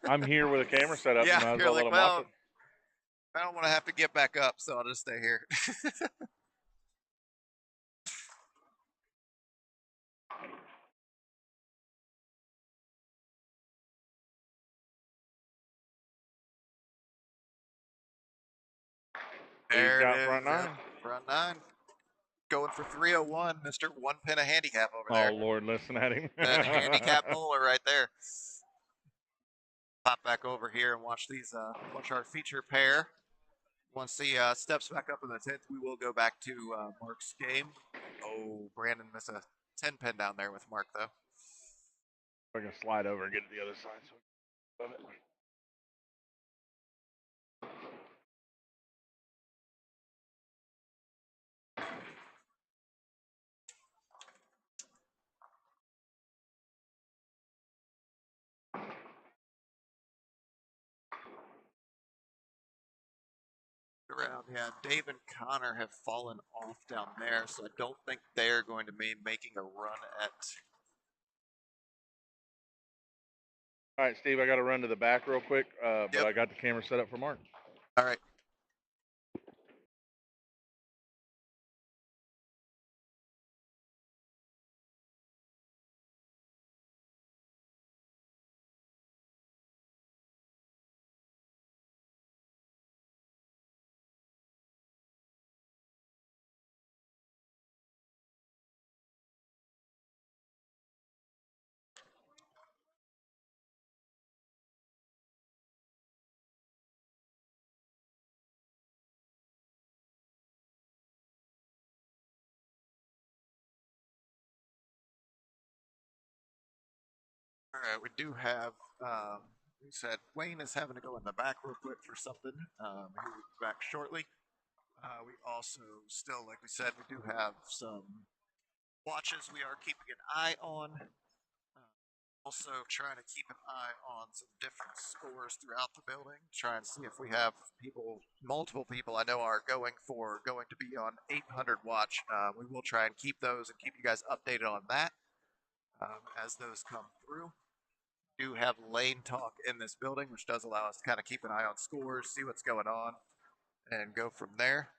I'm here with a camera set up. You Yeah, might as you're well let like, him watch well, it. I don't want to have to get back up, so I'll just stay here. He's There it got front is. Yep. 9. Front 9. Going for 301, Mr. One Pin of Handicap over Oh, there. Lord, listen at him. That handicap bowler right there. Pop back over here and watch watch our feature pair. Once he steps back up in the 10th, we will go back to Mark's game. Oh, Brandon missed a 10 pin down there with Mark, though. I can slide over and get to the other side. So love it. Around, yeah. Dave and Connor have fallen off down there, so I don't think they're going to be making a run at. All right, Steve, I got to run to the back real quick, but Yep. I got the camera set up for Mark. All right. All right. We do have. We said Wayne is having to go in the back real quick for something. He'll be back shortly. We also still, like we said, we do have some watches we are keeping an eye on. Also, trying to keep an eye on some different scores throughout the building. Try and see if we have people, multiple people I know are going to be on 800 watch. We will try and keep those and keep you guys updated on that as those come through. We do have lane talk in this building, which does allow us to kind of keep an eye on scores, see what's going on, and go from there.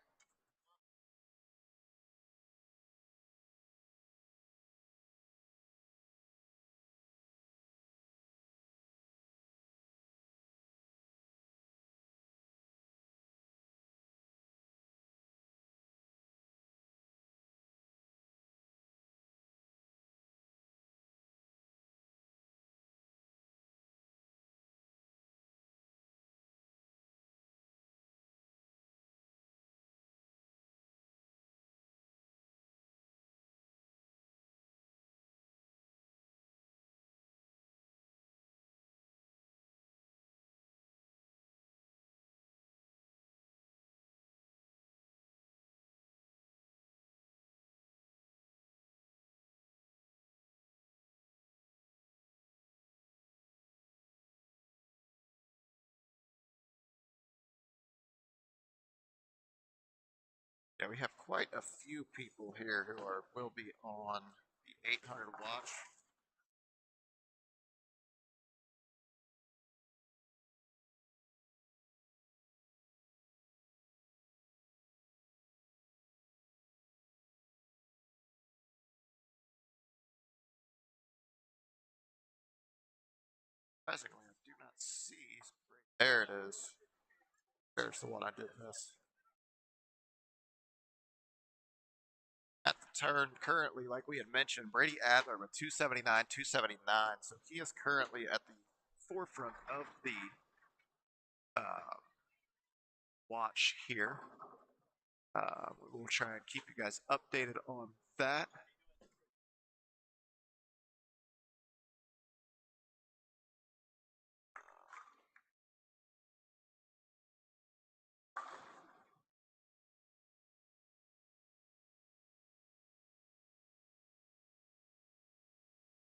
we have quite a few people here who will be on the 800 watch. Surprisingly, I do not see. There it is. There's the one I did miss. At the turn, currently, like we had mentioned, Brady Adler with 279, 279. So he is currently at the forefront of the uh, watch here. We'll try and keep you guys updated on that.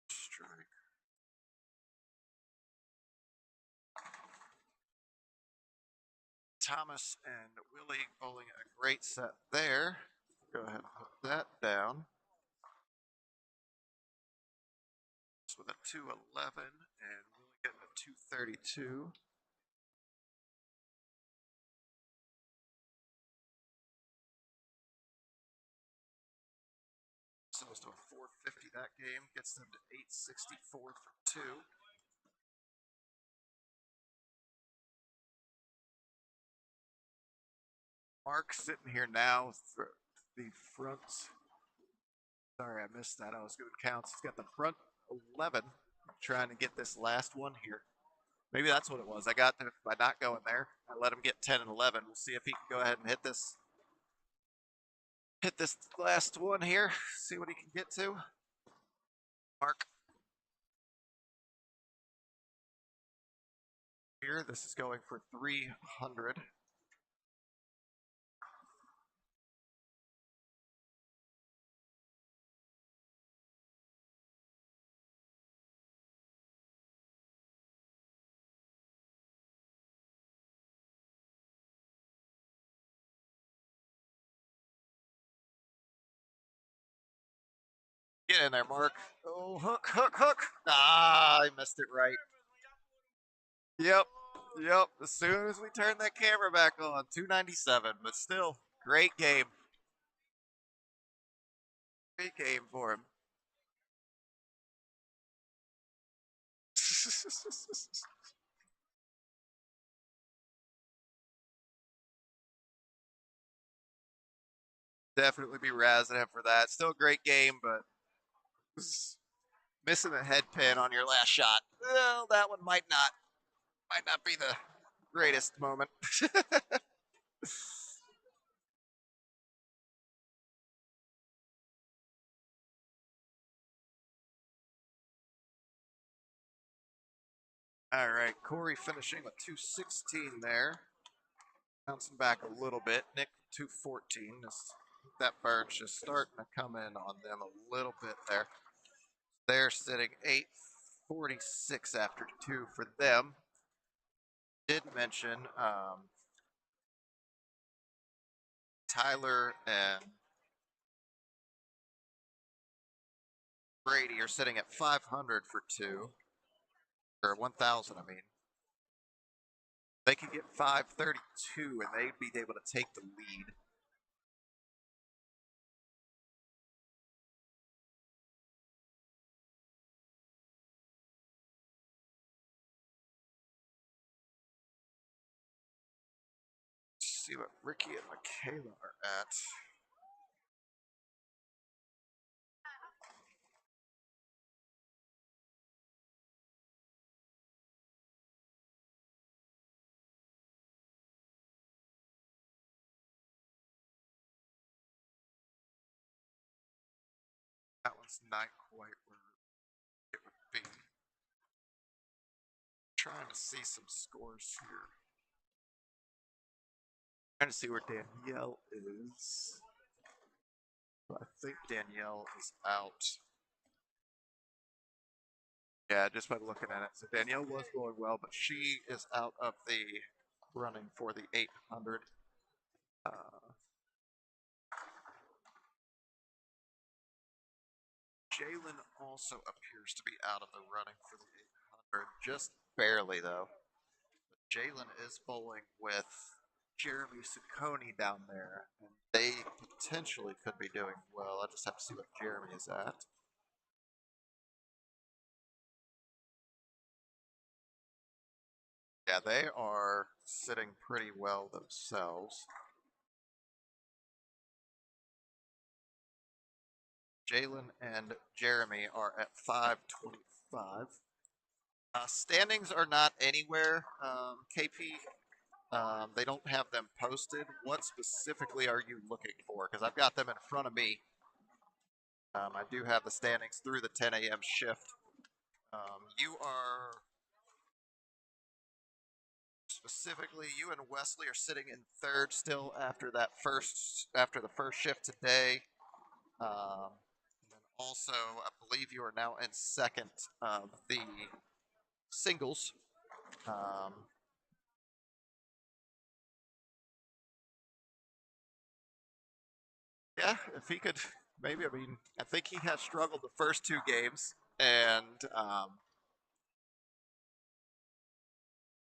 Strike. Thomas and Willie bowling a great set there. Go ahead and put that down. With a 211 and Willie getting a 232. So it's to a 450 that game. Gets them to 864 for two. Mark sitting here now for the front. Sorry, I missed that. I was doing counts. He's got the front 11, trying to get this last one here. Maybe that's what it was. I got there by not going there. I let him get 10 and 11. We'll see if he can go ahead and hit this. Hit this last one here. See what he can get to. Mark. Here, this is going for 300. Get in there, Mark. Oh, hook, hook, hook. Ah, I missed it right. Yep, yep. As soon as we turn that camera back on, 297. But still, great game. Great game for him. Definitely be razzing him for that. Still a great game, but missing a head pin on your last shot. Well, that one might not be the greatest moment. All right, Corey finishing with 216 there. Bouncing back a little bit. Nick 214. That bird's just starting to come in on them a little bit there. They're sitting 846 after two for them. Did mention Tyler and Brady are sitting at 500 for two, or 1,000, I mean. They could get 532 and they'd be able to take the lead. Let's see what Ricky and Michaela are at. That one's not quite where it would be. Trying to see some scores here. Trying to see where Danielle is. I think Danielle is out. Yeah, just by looking at it. So Danielle was going well, but she is out of the running for the 800. Jalen also appears to be out of the running for the 800, just barely though. Jalen is bowling with Jeremy Ciccone down there, and they potentially could be doing well. I just have to see what Jeremy is at. Yeah, they are sitting pretty well themselves. Jalen and Jeremy are at 525. Standings are not anywhere, KP. They don't have them posted. What specifically are you looking for? Because I've got them in front of me. I do have the standings through the 10 a.m. shift. You are specifically, you and Wesley are sitting in third still after the first shift today. And then also, I believe you are now in second of the singles. Um, yeah, if he could, maybe. I mean, I think he has struggled the first two games, and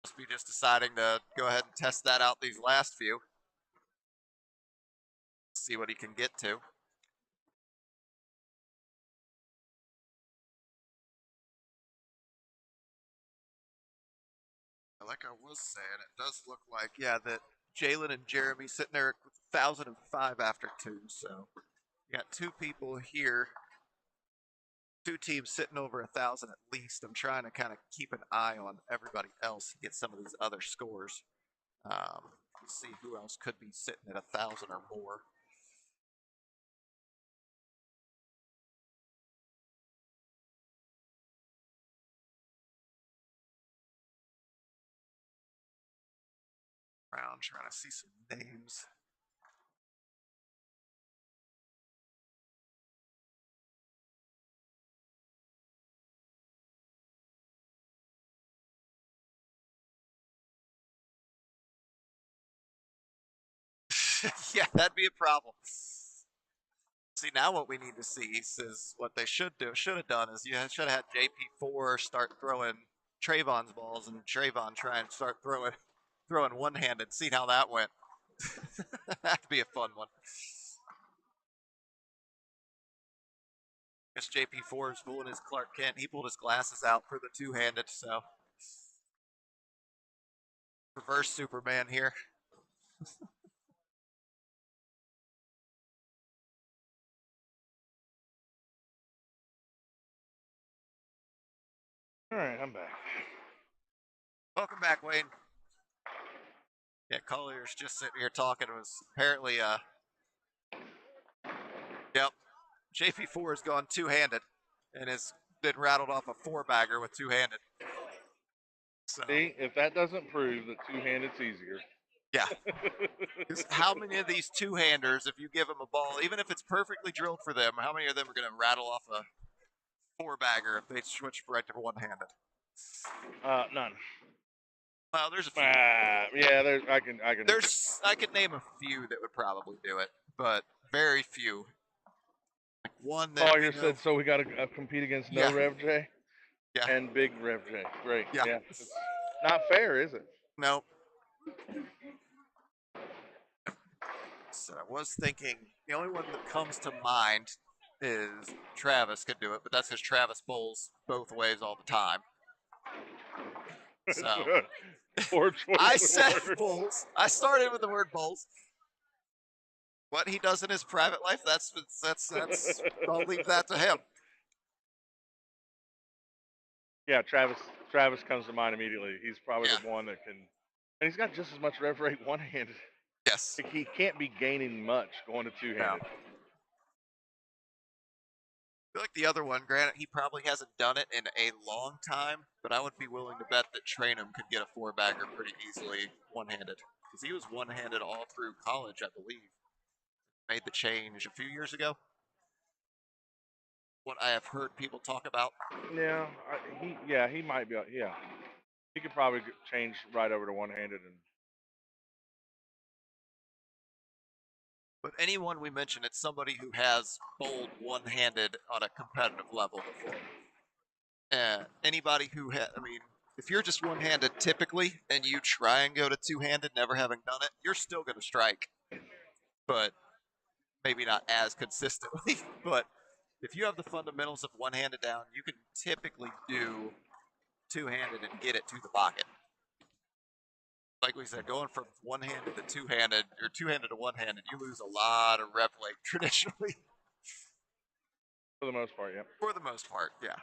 must be just deciding to go ahead and test that out these last few, see what he can get to. Like I was saying, it does look like, yeah, that Jalen and Jeremy sitting there at 1,005 after two. So you got two people here, two teams sitting over 1,000 at least. I'm trying to kind of keep an eye on everybody else and get some of these other scores. See who else could be sitting at 1,000 or more. Around trying to see some names. Yeah, that'd be a problem. See, now what we need to see is what they should have done is you should have had JP4 start throwing Trayvon's balls and Trayvon try and start throwing one handed. See how that went. That'd be a fun one. Guess JP4 is fooling his Clark Kent. He pulled his glasses out for the two handed, so reverse Superman here. All right, I'm back. Welcome back, Wayne. Yeah, Collier's just sitting here talking. It was apparently yep. JP4 has gone two handed and has been rattled off a four bagger with two handed. So See, if that doesn't prove that two-handed's easier. yeah. Because how many of these two handers, if you give them a ball, even if it's perfectly drilled for them, how many of them are going to rattle off a four bagger if they switch right to one handed? None. Well, there's a few. Yeah, I can. I could name a few that would probably do it, but very few. Like one that Collier said, so we got to compete against no yeah, Rev J yeah, and big Rev J. Great. yeah. Yeah. It's not fair, is it? No. So I was thinking the only one that comes to mind is Travis could do it, but that's because Travis bowls both ways all the time. So Poor choice I of said words. bowls. I started with the word bowls. What he does in his private life, that's I'll leave that to him. Yeah, Travis comes to mind immediately. He's probably Yeah. the one that can, and he's got just as much rev rate one-handed. Yes. He can't be gaining much going to No. two-handed. I feel like the other one, granted, he probably hasn't done it in a long time, but I would be willing to bet that Trainham could get a four bagger pretty easily one handed. Because he was one handed all through college, I believe. Made the change a few years ago. What I have heard people talk about. Yeah, he might be. Yeah, he could probably change right over to one-handed and. But anyone we mention, it's somebody who has bowled one-handed on a competitive level before. Anybody who I mean, if you're just one-handed typically, and you try and go to two-handed, never having done it, you're still going to strike, but maybe not as consistently. But if you have the fundamentals of one-handed down, you can typically do two-handed and get it to the pocket. Like we said, going from one-handed to two-handed or two-handed to one-handed, you lose a lot of rep weight traditionally. For the most part, yeah. For the most part, yeah.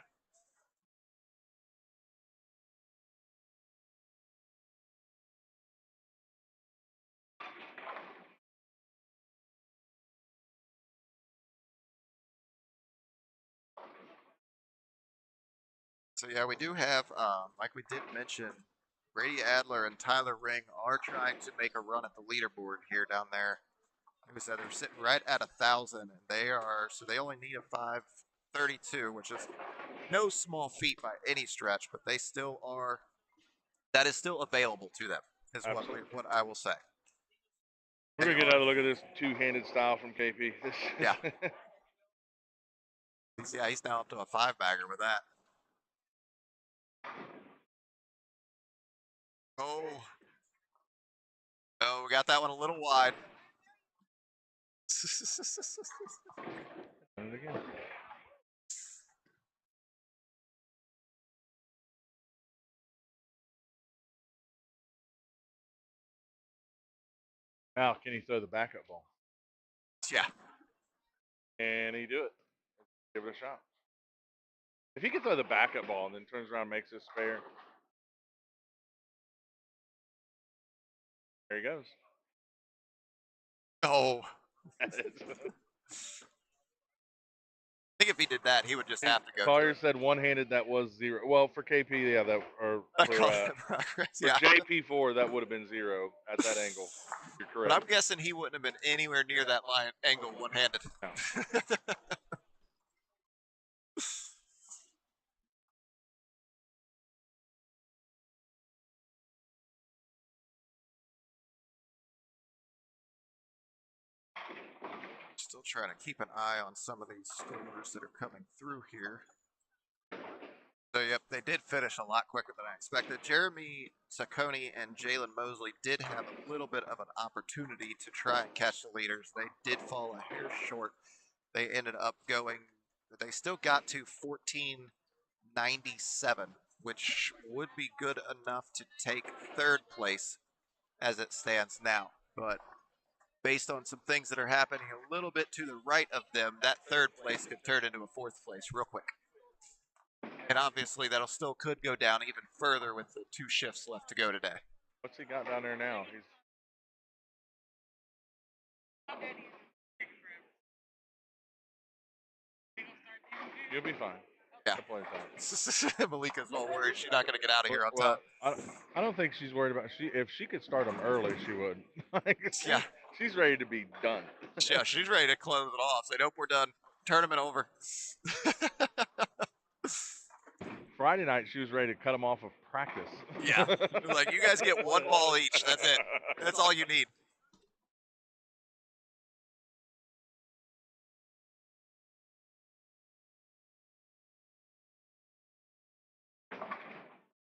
So yeah, we do have, like we did mention, Brady Adler and Tyler Ring are trying to make a run at the leaderboard here down there. Like we said, they're sitting right at 1,000, and they only need a 532, which is no small feat by any stretch, but they still are. That is still available to them, is what I will say. We're gonna get another look at this two-handed style from KP. Yeah. Yeah, he's now up to a 5-bagger with that. Oh. Oh, we got that one a little wide. And again. Now, can he throw the backup ball? Yeah. Can he do it? Give it a shot. If he can throw the backup ball and then turns around and makes this spare, there he goes. Oh. I think if he did that, he would just have to go. Collier said one-handed. That was 0. Well, for KP, yeah, that or for yeah. JP4, that would have been 0 at that angle. You're correct. But I'm guessing he wouldn't have been anywhere near that line angle one-handed. No. Still trying to keep an eye on some of these scores that are coming through here. So, yep, they did finish a lot quicker than I expected. Jeremy Saccone and Jalen Mosley did have a little bit of an opportunity to try and catch the leaders. They did fall a hair short. They ended up they still got to 1497, which would be good enough to take third place as it stands now. But based on some things that are happening a little bit to the right of them, that third place could turn into a fourth place real quick. And obviously that'll still could go down even further with the 2 shifts left to go today. What's he got down there now? You'll be fine. Yeah. Malika's all worried she's not going to get out of here on time. I don't think she's worried about if she could start them early, she would. Yeah. She's ready to be done. Yeah, she's ready to close it off. Say, nope, we're done. Tournament over. Friday night, she was ready to cut them off of practice. Yeah. Like, you guys get 1 ball each. That's it. That's all you need.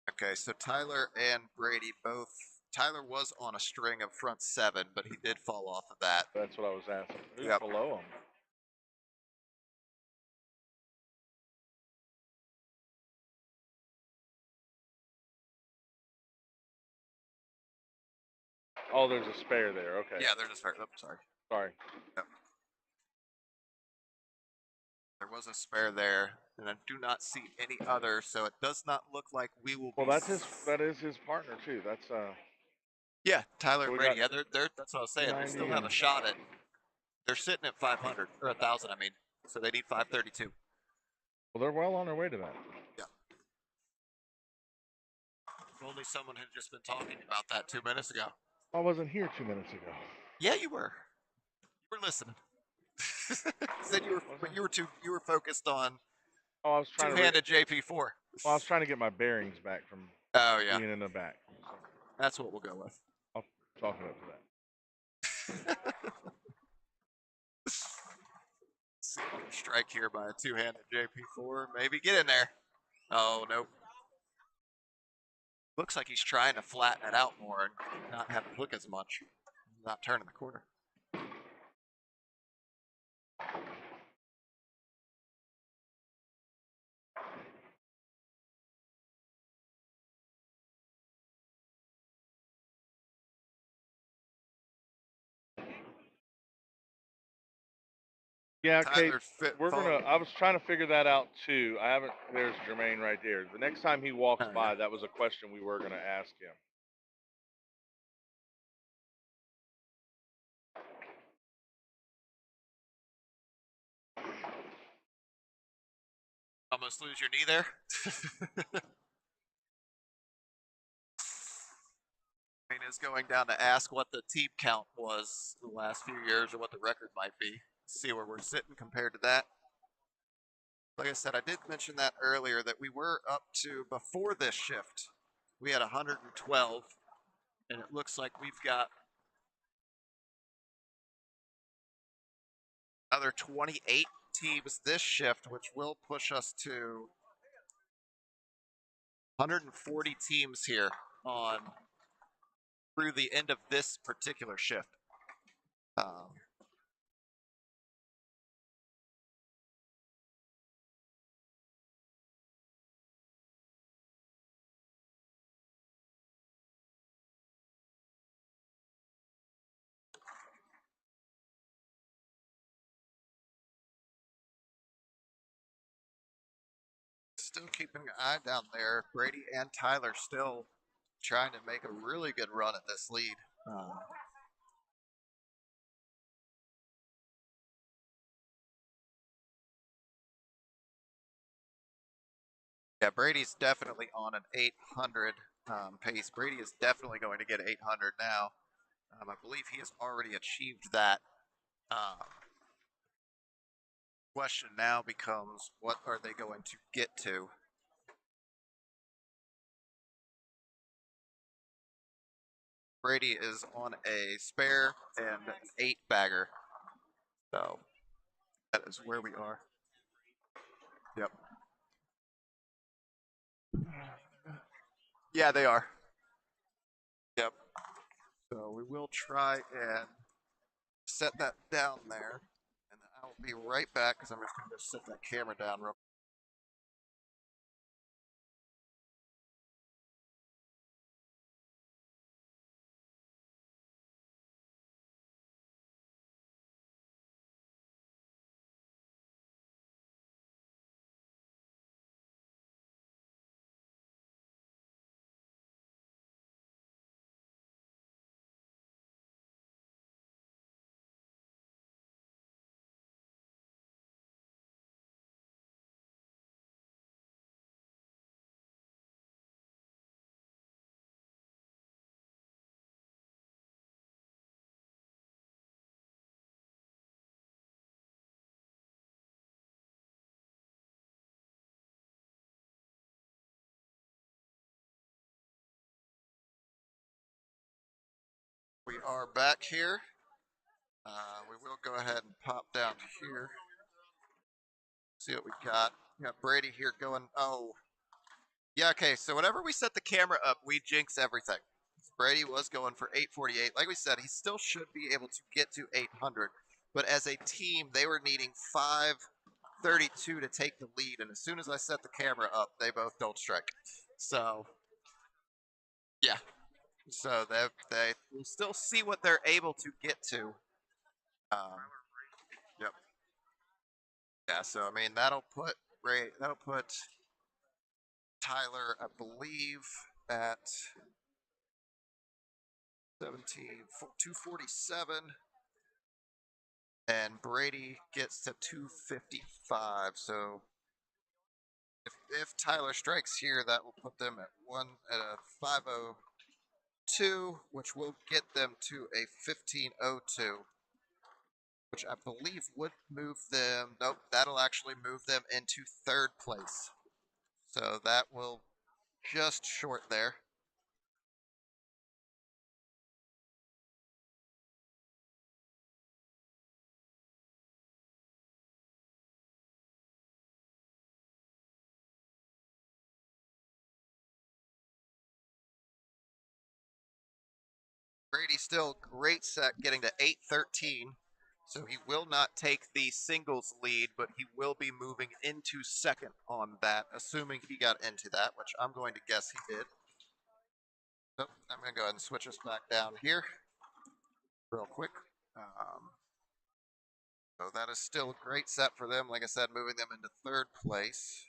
Okay, so Tyler and Brady both. Tyler was on a string of front 7, but he did fall off of that. That's what I was asking. Who's below him? Oh, there's a spare there. Okay. Yeah, there's a spare. Oh, sorry. Sorry. Yep. There was a spare there, and I do not see any other, so it does not look like we will. Well, that is his partner too. That's Yeah, Tyler and Brady. Yeah, that's what I was saying. They still have a shot at. They're sitting at 500 or 1,000. I mean, so they need 532. Well, they're well on their way to that. Yeah. If only someone had just been talking about that 2 minutes ago. I wasn't here 2 minutes ago. Yeah, you were. You were listening. Said you were focused on. Oh, I was trying two-handed JP4. Well, I was trying to get my bearings back from. Oh yeah. Being in the back. That's what we'll go with. I'll chalk it up to that. See if we can strike here by a two-handed JP4. Maybe get in there. Oh, nope. Looks like he's trying to flatten it out more and not have it hook as much. Not turning the corner. Yeah, Kate, Tyler fit we're thought. gonna. I was trying to figure that out too. I haven't. There's Jermaine right there. The next time he walks Oh, yeah. by, that was a question we were gonna ask him. Almost lose your knee there. Is going down to ask what the team count was the last few years or what the record might be. See where we're sitting compared to that. Like I said, I did mention that earlier that we were up to, before this shift, we had 112, and it looks like we've got another 28 teams this shift, which will push us to 140 teams here on through the end of this particular shift. Still keeping an eye down there. Brady and Tyler still trying to make a really good run at this lead. Yeah, Brady's definitely on an 800 pace. Brady is definitely going to get 800 now. I believe he has already achieved that. Um, question now becomes, what are they going to get to? Brady is on a spare and an 8-bagger. So that is where we are. Yep. Yeah, they are. Yep. So we will try and set that down there. And I'll be right back because I'm just going to set that camera down real. We are back here. We will go ahead and pop down here. See what we got. We got Brady here going. Oh, yeah. Okay. So whenever we set the camera up, we jinx everything. Brady was going for 848. Like we said, he still should be able to get to 800. But as a team, they were needing 532 to take the lead. And as soon as I set the camera up, they both don't strike. So, yeah. So they will still see what they're able to get to. Um, yep. Yeah. So I mean that'll put Tyler, I believe, at 17, 247, and Brady gets to 255. So if Tyler strikes here, that will put them at a 502, which will get them to a 1502, which I believe would move them. Nope, that'll actually move them into third place. So that will just short there. Brady still great set, getting to 8-13. So he will not take the singles lead, but he will be moving into second on that, assuming he got into that, which I'm going to guess he did. So I'm going to go ahead and switch us back down here real quick. So that is still a great set for them. Like I said, moving them into third place.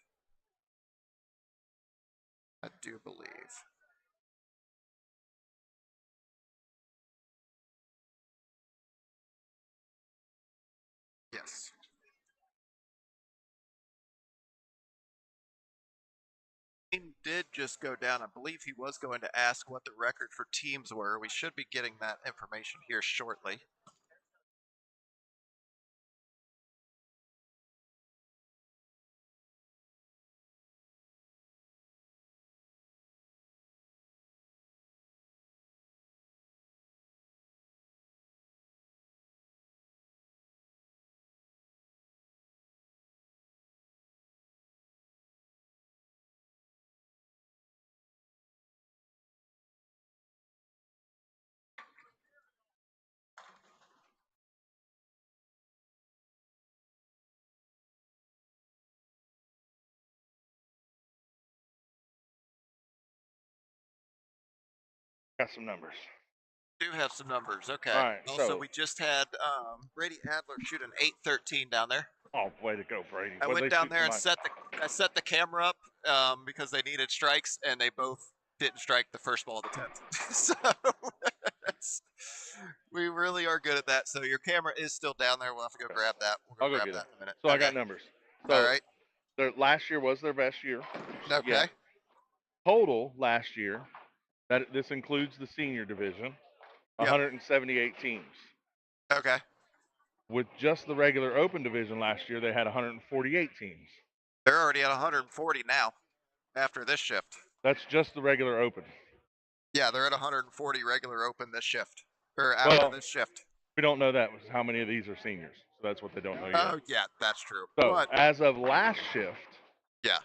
I do believe. Yes. Team did just go down. I believe he was going to ask what the record for teams were. We should be getting that information here shortly. Got some numbers. Do have some numbers. Okay. All right, Also, so we just had Brady Adler shoot an 8-13 down there. oh, way to go, Brady. I What went did they down shoot there and tonight? set the camera up because they needed strikes, and they both didn't strike the first ball of the 10th. So we really are good at that. So your camera is still down there. We'll have to go grab that. We'll I'll go go grab get that it. in a minute. So I Okay. got numbers. All So right. their last year was their best year. Okay. Yeah. Total last year, that this includes the senior division, Yep. 178 teams. Okay. With just the regular open division last year, they had 148 teams. They're already at 140 now after this shift. That's just the regular open. Yeah, they're at 140 regular open this shift or after this shift. We don't know that how many of these are seniors, so that's what they don't know yet. Oh yeah, that's true. So But as of last shift, yeah,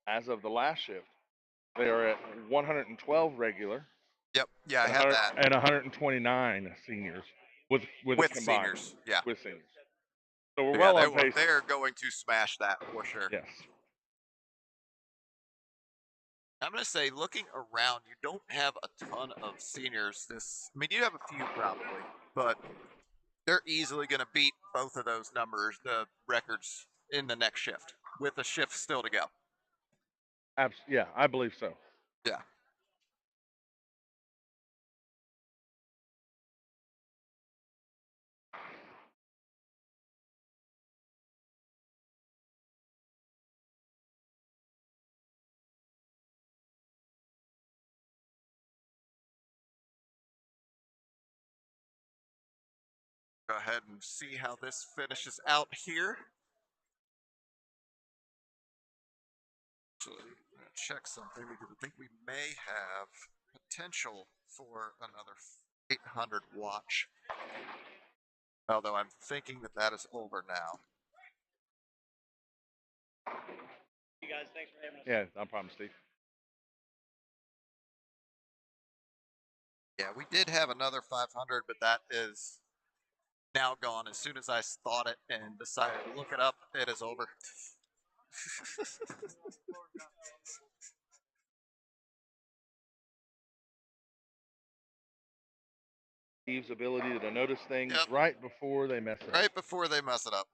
as of the last shift, they are at 112 regular. yep, yeah, I had that and 129 seniors with with combined seniors. Yeah, with seniors. So we're but yeah, well on pace. they're going to smash that for sure. Yes. I'm gonna say, looking around, you don't have a ton of seniors. I mean, you have a few probably, but they're easily gonna beat both of those numbers, the records in the next shift, with a shift still to go. Yeah, I believe so. Yeah. Go ahead and see how this finishes out here. Actually, I'm gonna check something because I think we may have potential for another 800 watch. Although I'm thinking that that is over now. You guys, thanks for having us. Yeah, no problem, Steve. Yeah, we did have another 500, but that is now gone. As soon as I thought it and decided to look it up, it is over. Steve's ability to notice things Yep. right before they mess it up. Right before they mess it up.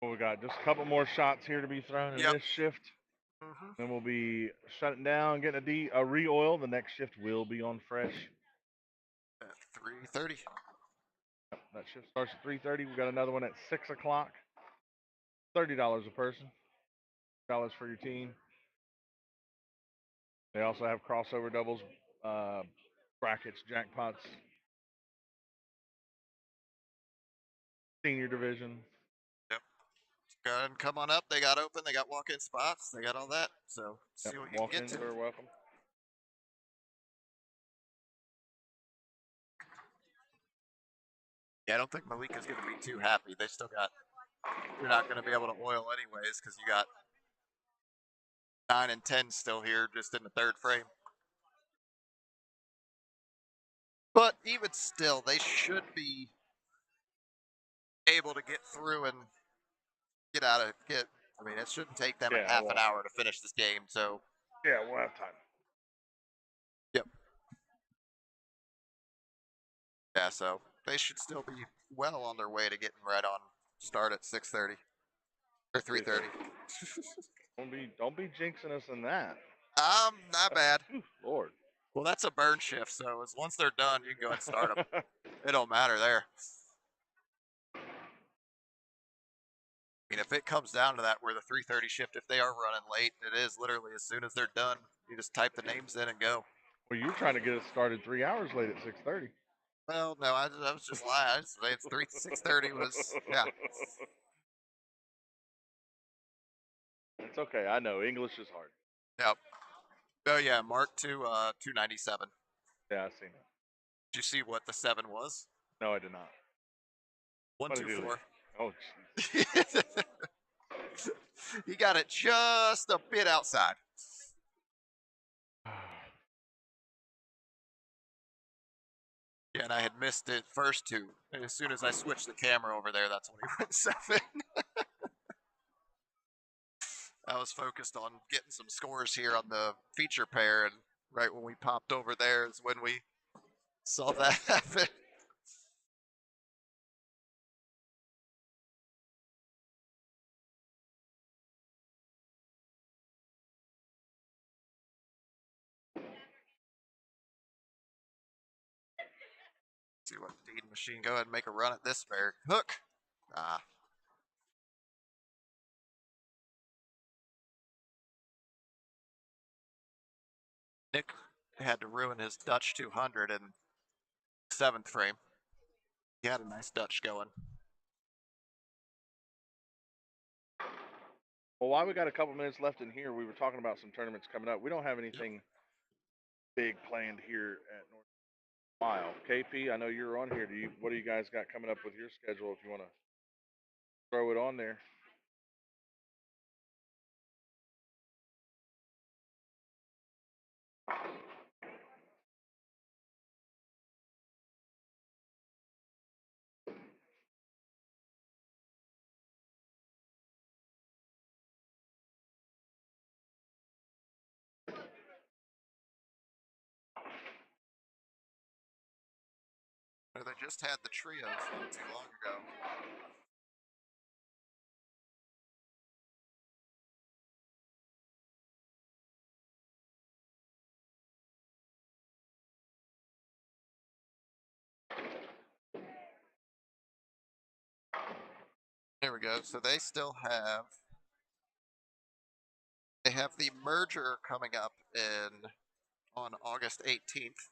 Well, we got just a couple more shots here to be thrown in Yep. this shift. Mm-hmm. Then we'll be shutting down, getting a re-oil. The next shift will be on fresh. At 3:30. That shift starts at 3:30. We got another one at 6 o'clock. $30 a person. $30 for your team. They also have crossover doubles, brackets, jackpots, senior division. Yep. Go ahead and come on up. They got open. They got walk-in spots. They got all that. So Yep. see what you can get Walk-ins to. are welcome. Yeah, I don't think Malika's going to be too happy. They still got. You're not going to be able to oil anyways because you got 9 and 10 still here just in the third frame. But even still, they should be able to get through and get out of get. I mean, it shouldn't take them a Yeah, half an well, hour to finish this game. So, yeah, we'll have time. yep, yeah. So they should still be well on their way to getting right on start at 6:30 or 3:30. 3:30. Don't be jinxing us in that. Not bad. Whew, Lord. Well, that's a burn shift. So as once they're done, you can go ahead and start them. It don't matter there. I mean, if it comes down to that, where the 3:30 shift, if they are running late, it is literally as soon as they're done, you just type the names in and go. Well, you're trying to get us started 3 hours late at 6:30. Well, no, I was just lying. I just say it's 6:30 was yeah. It's okay. I know English is hard. Yep. Oh yeah, Mark to 297. Yeah, I've seen it. Did you see what the 7 was? No, I did not. One What two did he leave? four. Oh, He got it just a bit outside. jeez. Yeah, and I had missed it first two. And as soon as I switched the camera over there, that's when he went 7. I was focused on getting some scores here on the feature pair, and right when we popped over there is when we saw that happen. See what Dean Machine, go ahead and make a run at this pair. Hook. Ah, Nick had to ruin his Dutch 200 in 7th frame. He had a nice Dutch going. Well, while we got a couple minutes left in here, we were talking about some tournaments coming up. We don't have Yep. anything big planned here at North Mile. KP, I know you're on here. What do you guys got coming up with your schedule if you want to throw it on there? They just had the trios not too long ago. There we go. So they have the merger coming up in on August 18th.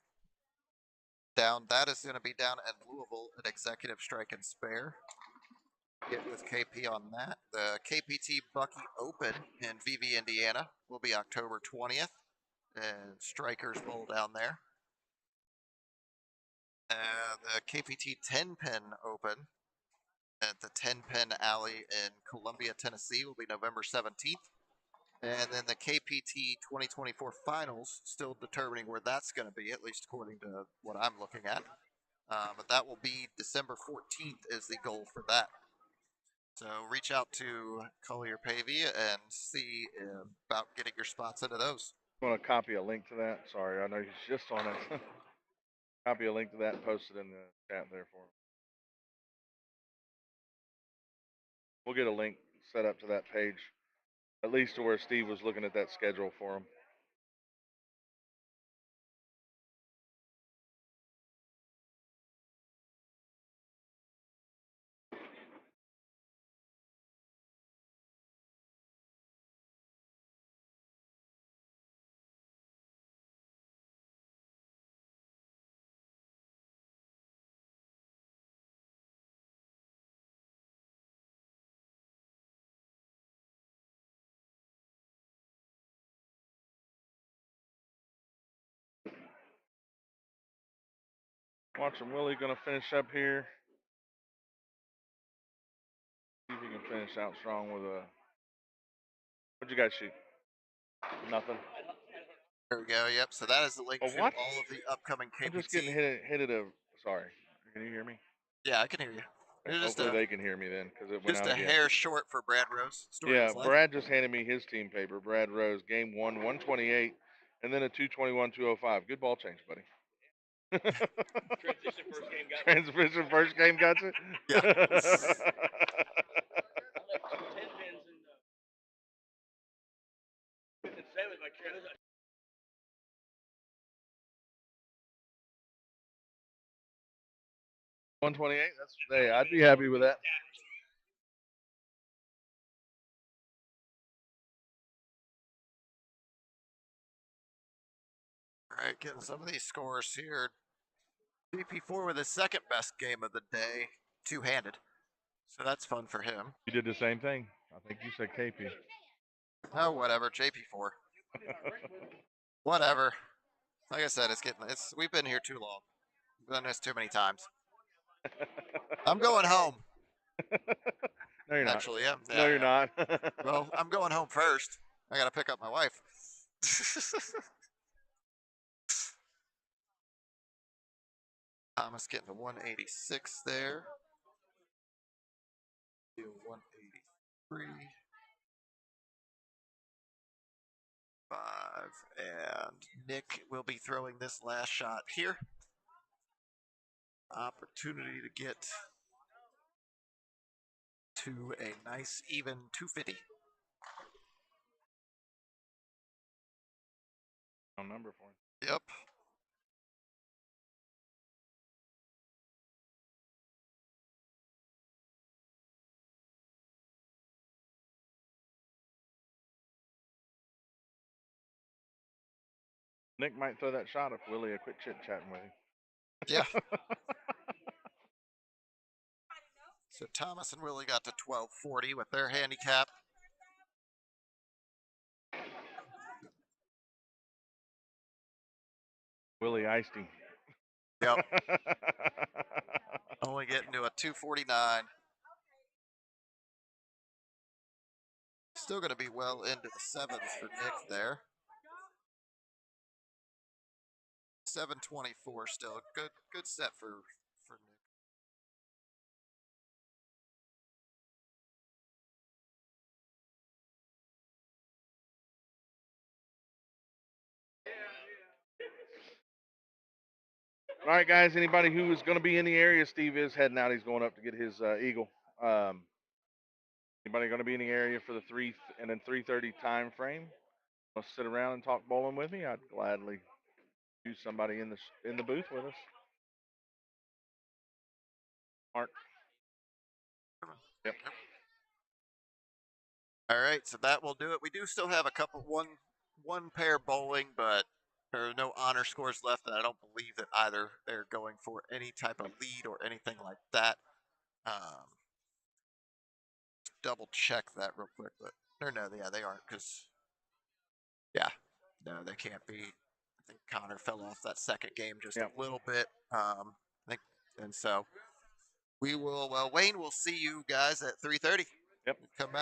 That is going to be down in Louisville at Executive Strike and Spare. Get with KP on that. The KPT Bucky Open in VV, Indiana will be October 20th, and Strikers Bowl down there. The KPT 10 Pin Open at the 10 Pin Alley in Columbia, Tennessee will be November 17th. And then the KPT 2024 Finals, still determining where that's going to be, at least according to what I'm looking at. But that will be December 14th is the goal for that. So reach out to Collier Pavey and see about getting your spots into those. You want to copy a link to that? Sorry, I know he's just on it. Copy a link to that and post it in the chat there for him. We'll get a link set up to that page, at least to where Steve was looking at that schedule for him. Watching Willie gonna finish up here. See if he can finish out strong with a. What'd you guys shoot? Nothing. There we go. Yep. So that is the link Oh, to what? all of the upcoming I'm just getting KPT. hit at a. Sorry. Can you hear me? Yeah, I can hear you. Okay, You're hopefully they can hear me then, because it went just out a again. hair short for Brad Rose. Story of Yeah, his life. Brad just handed me his team paper. Brad Rose, game 128, and then a 221, 205. Good ball change, buddy. Transition first game got you? Yeah. 128. That's hey, I'd be happy with that. All right, getting some of these scores here. GP4 with his second best game of the day, two-handed. So that's fun for him. You did the same thing. I think you said KP. Oh, whatever. JP4. Whatever. Like I said, it's we've been here too long. We've done this too many times. I'm going home. No, you're not. Actually, yeah. No, you're not. Well, I'm going home first. I gotta pick up my wife. Thomas getting to 186 there. 183. 5. And Nick will be throwing this last shot here. Opportunity to get to a nice even 250. Number for him. Yep. Nick might throw that shot if Willie a quick chit chatting with him. Yeah. So Thomas and Willie got to 1240 with their handicap. Willie iced him. Yep. Only getting to a 249. Still going to be well into the sevens for Nick there. 724 still. Good set for Nick. All right, guys. Anybody who is going to be in the area, Steve is heading out. He's going up to get his eagle. Anybody going to be in the area for the 3:30 time frame? Want to sit around and talk bowling with me? I'd gladly use somebody in the booth with us. Mark. Yep. All right, so that will do it. We do still have a couple one pair bowling, but there are no honor scores left, and I don't believe that either they're going for any type of lead or anything like that. Double check that real quick, but or no, yeah, they aren't because yeah, no, they can't be. I think Connor fell off that second game just Yep. a little bit. I think, and so we will. Well, Wayne, we'll see you guys at 3:30. Yep. Come back.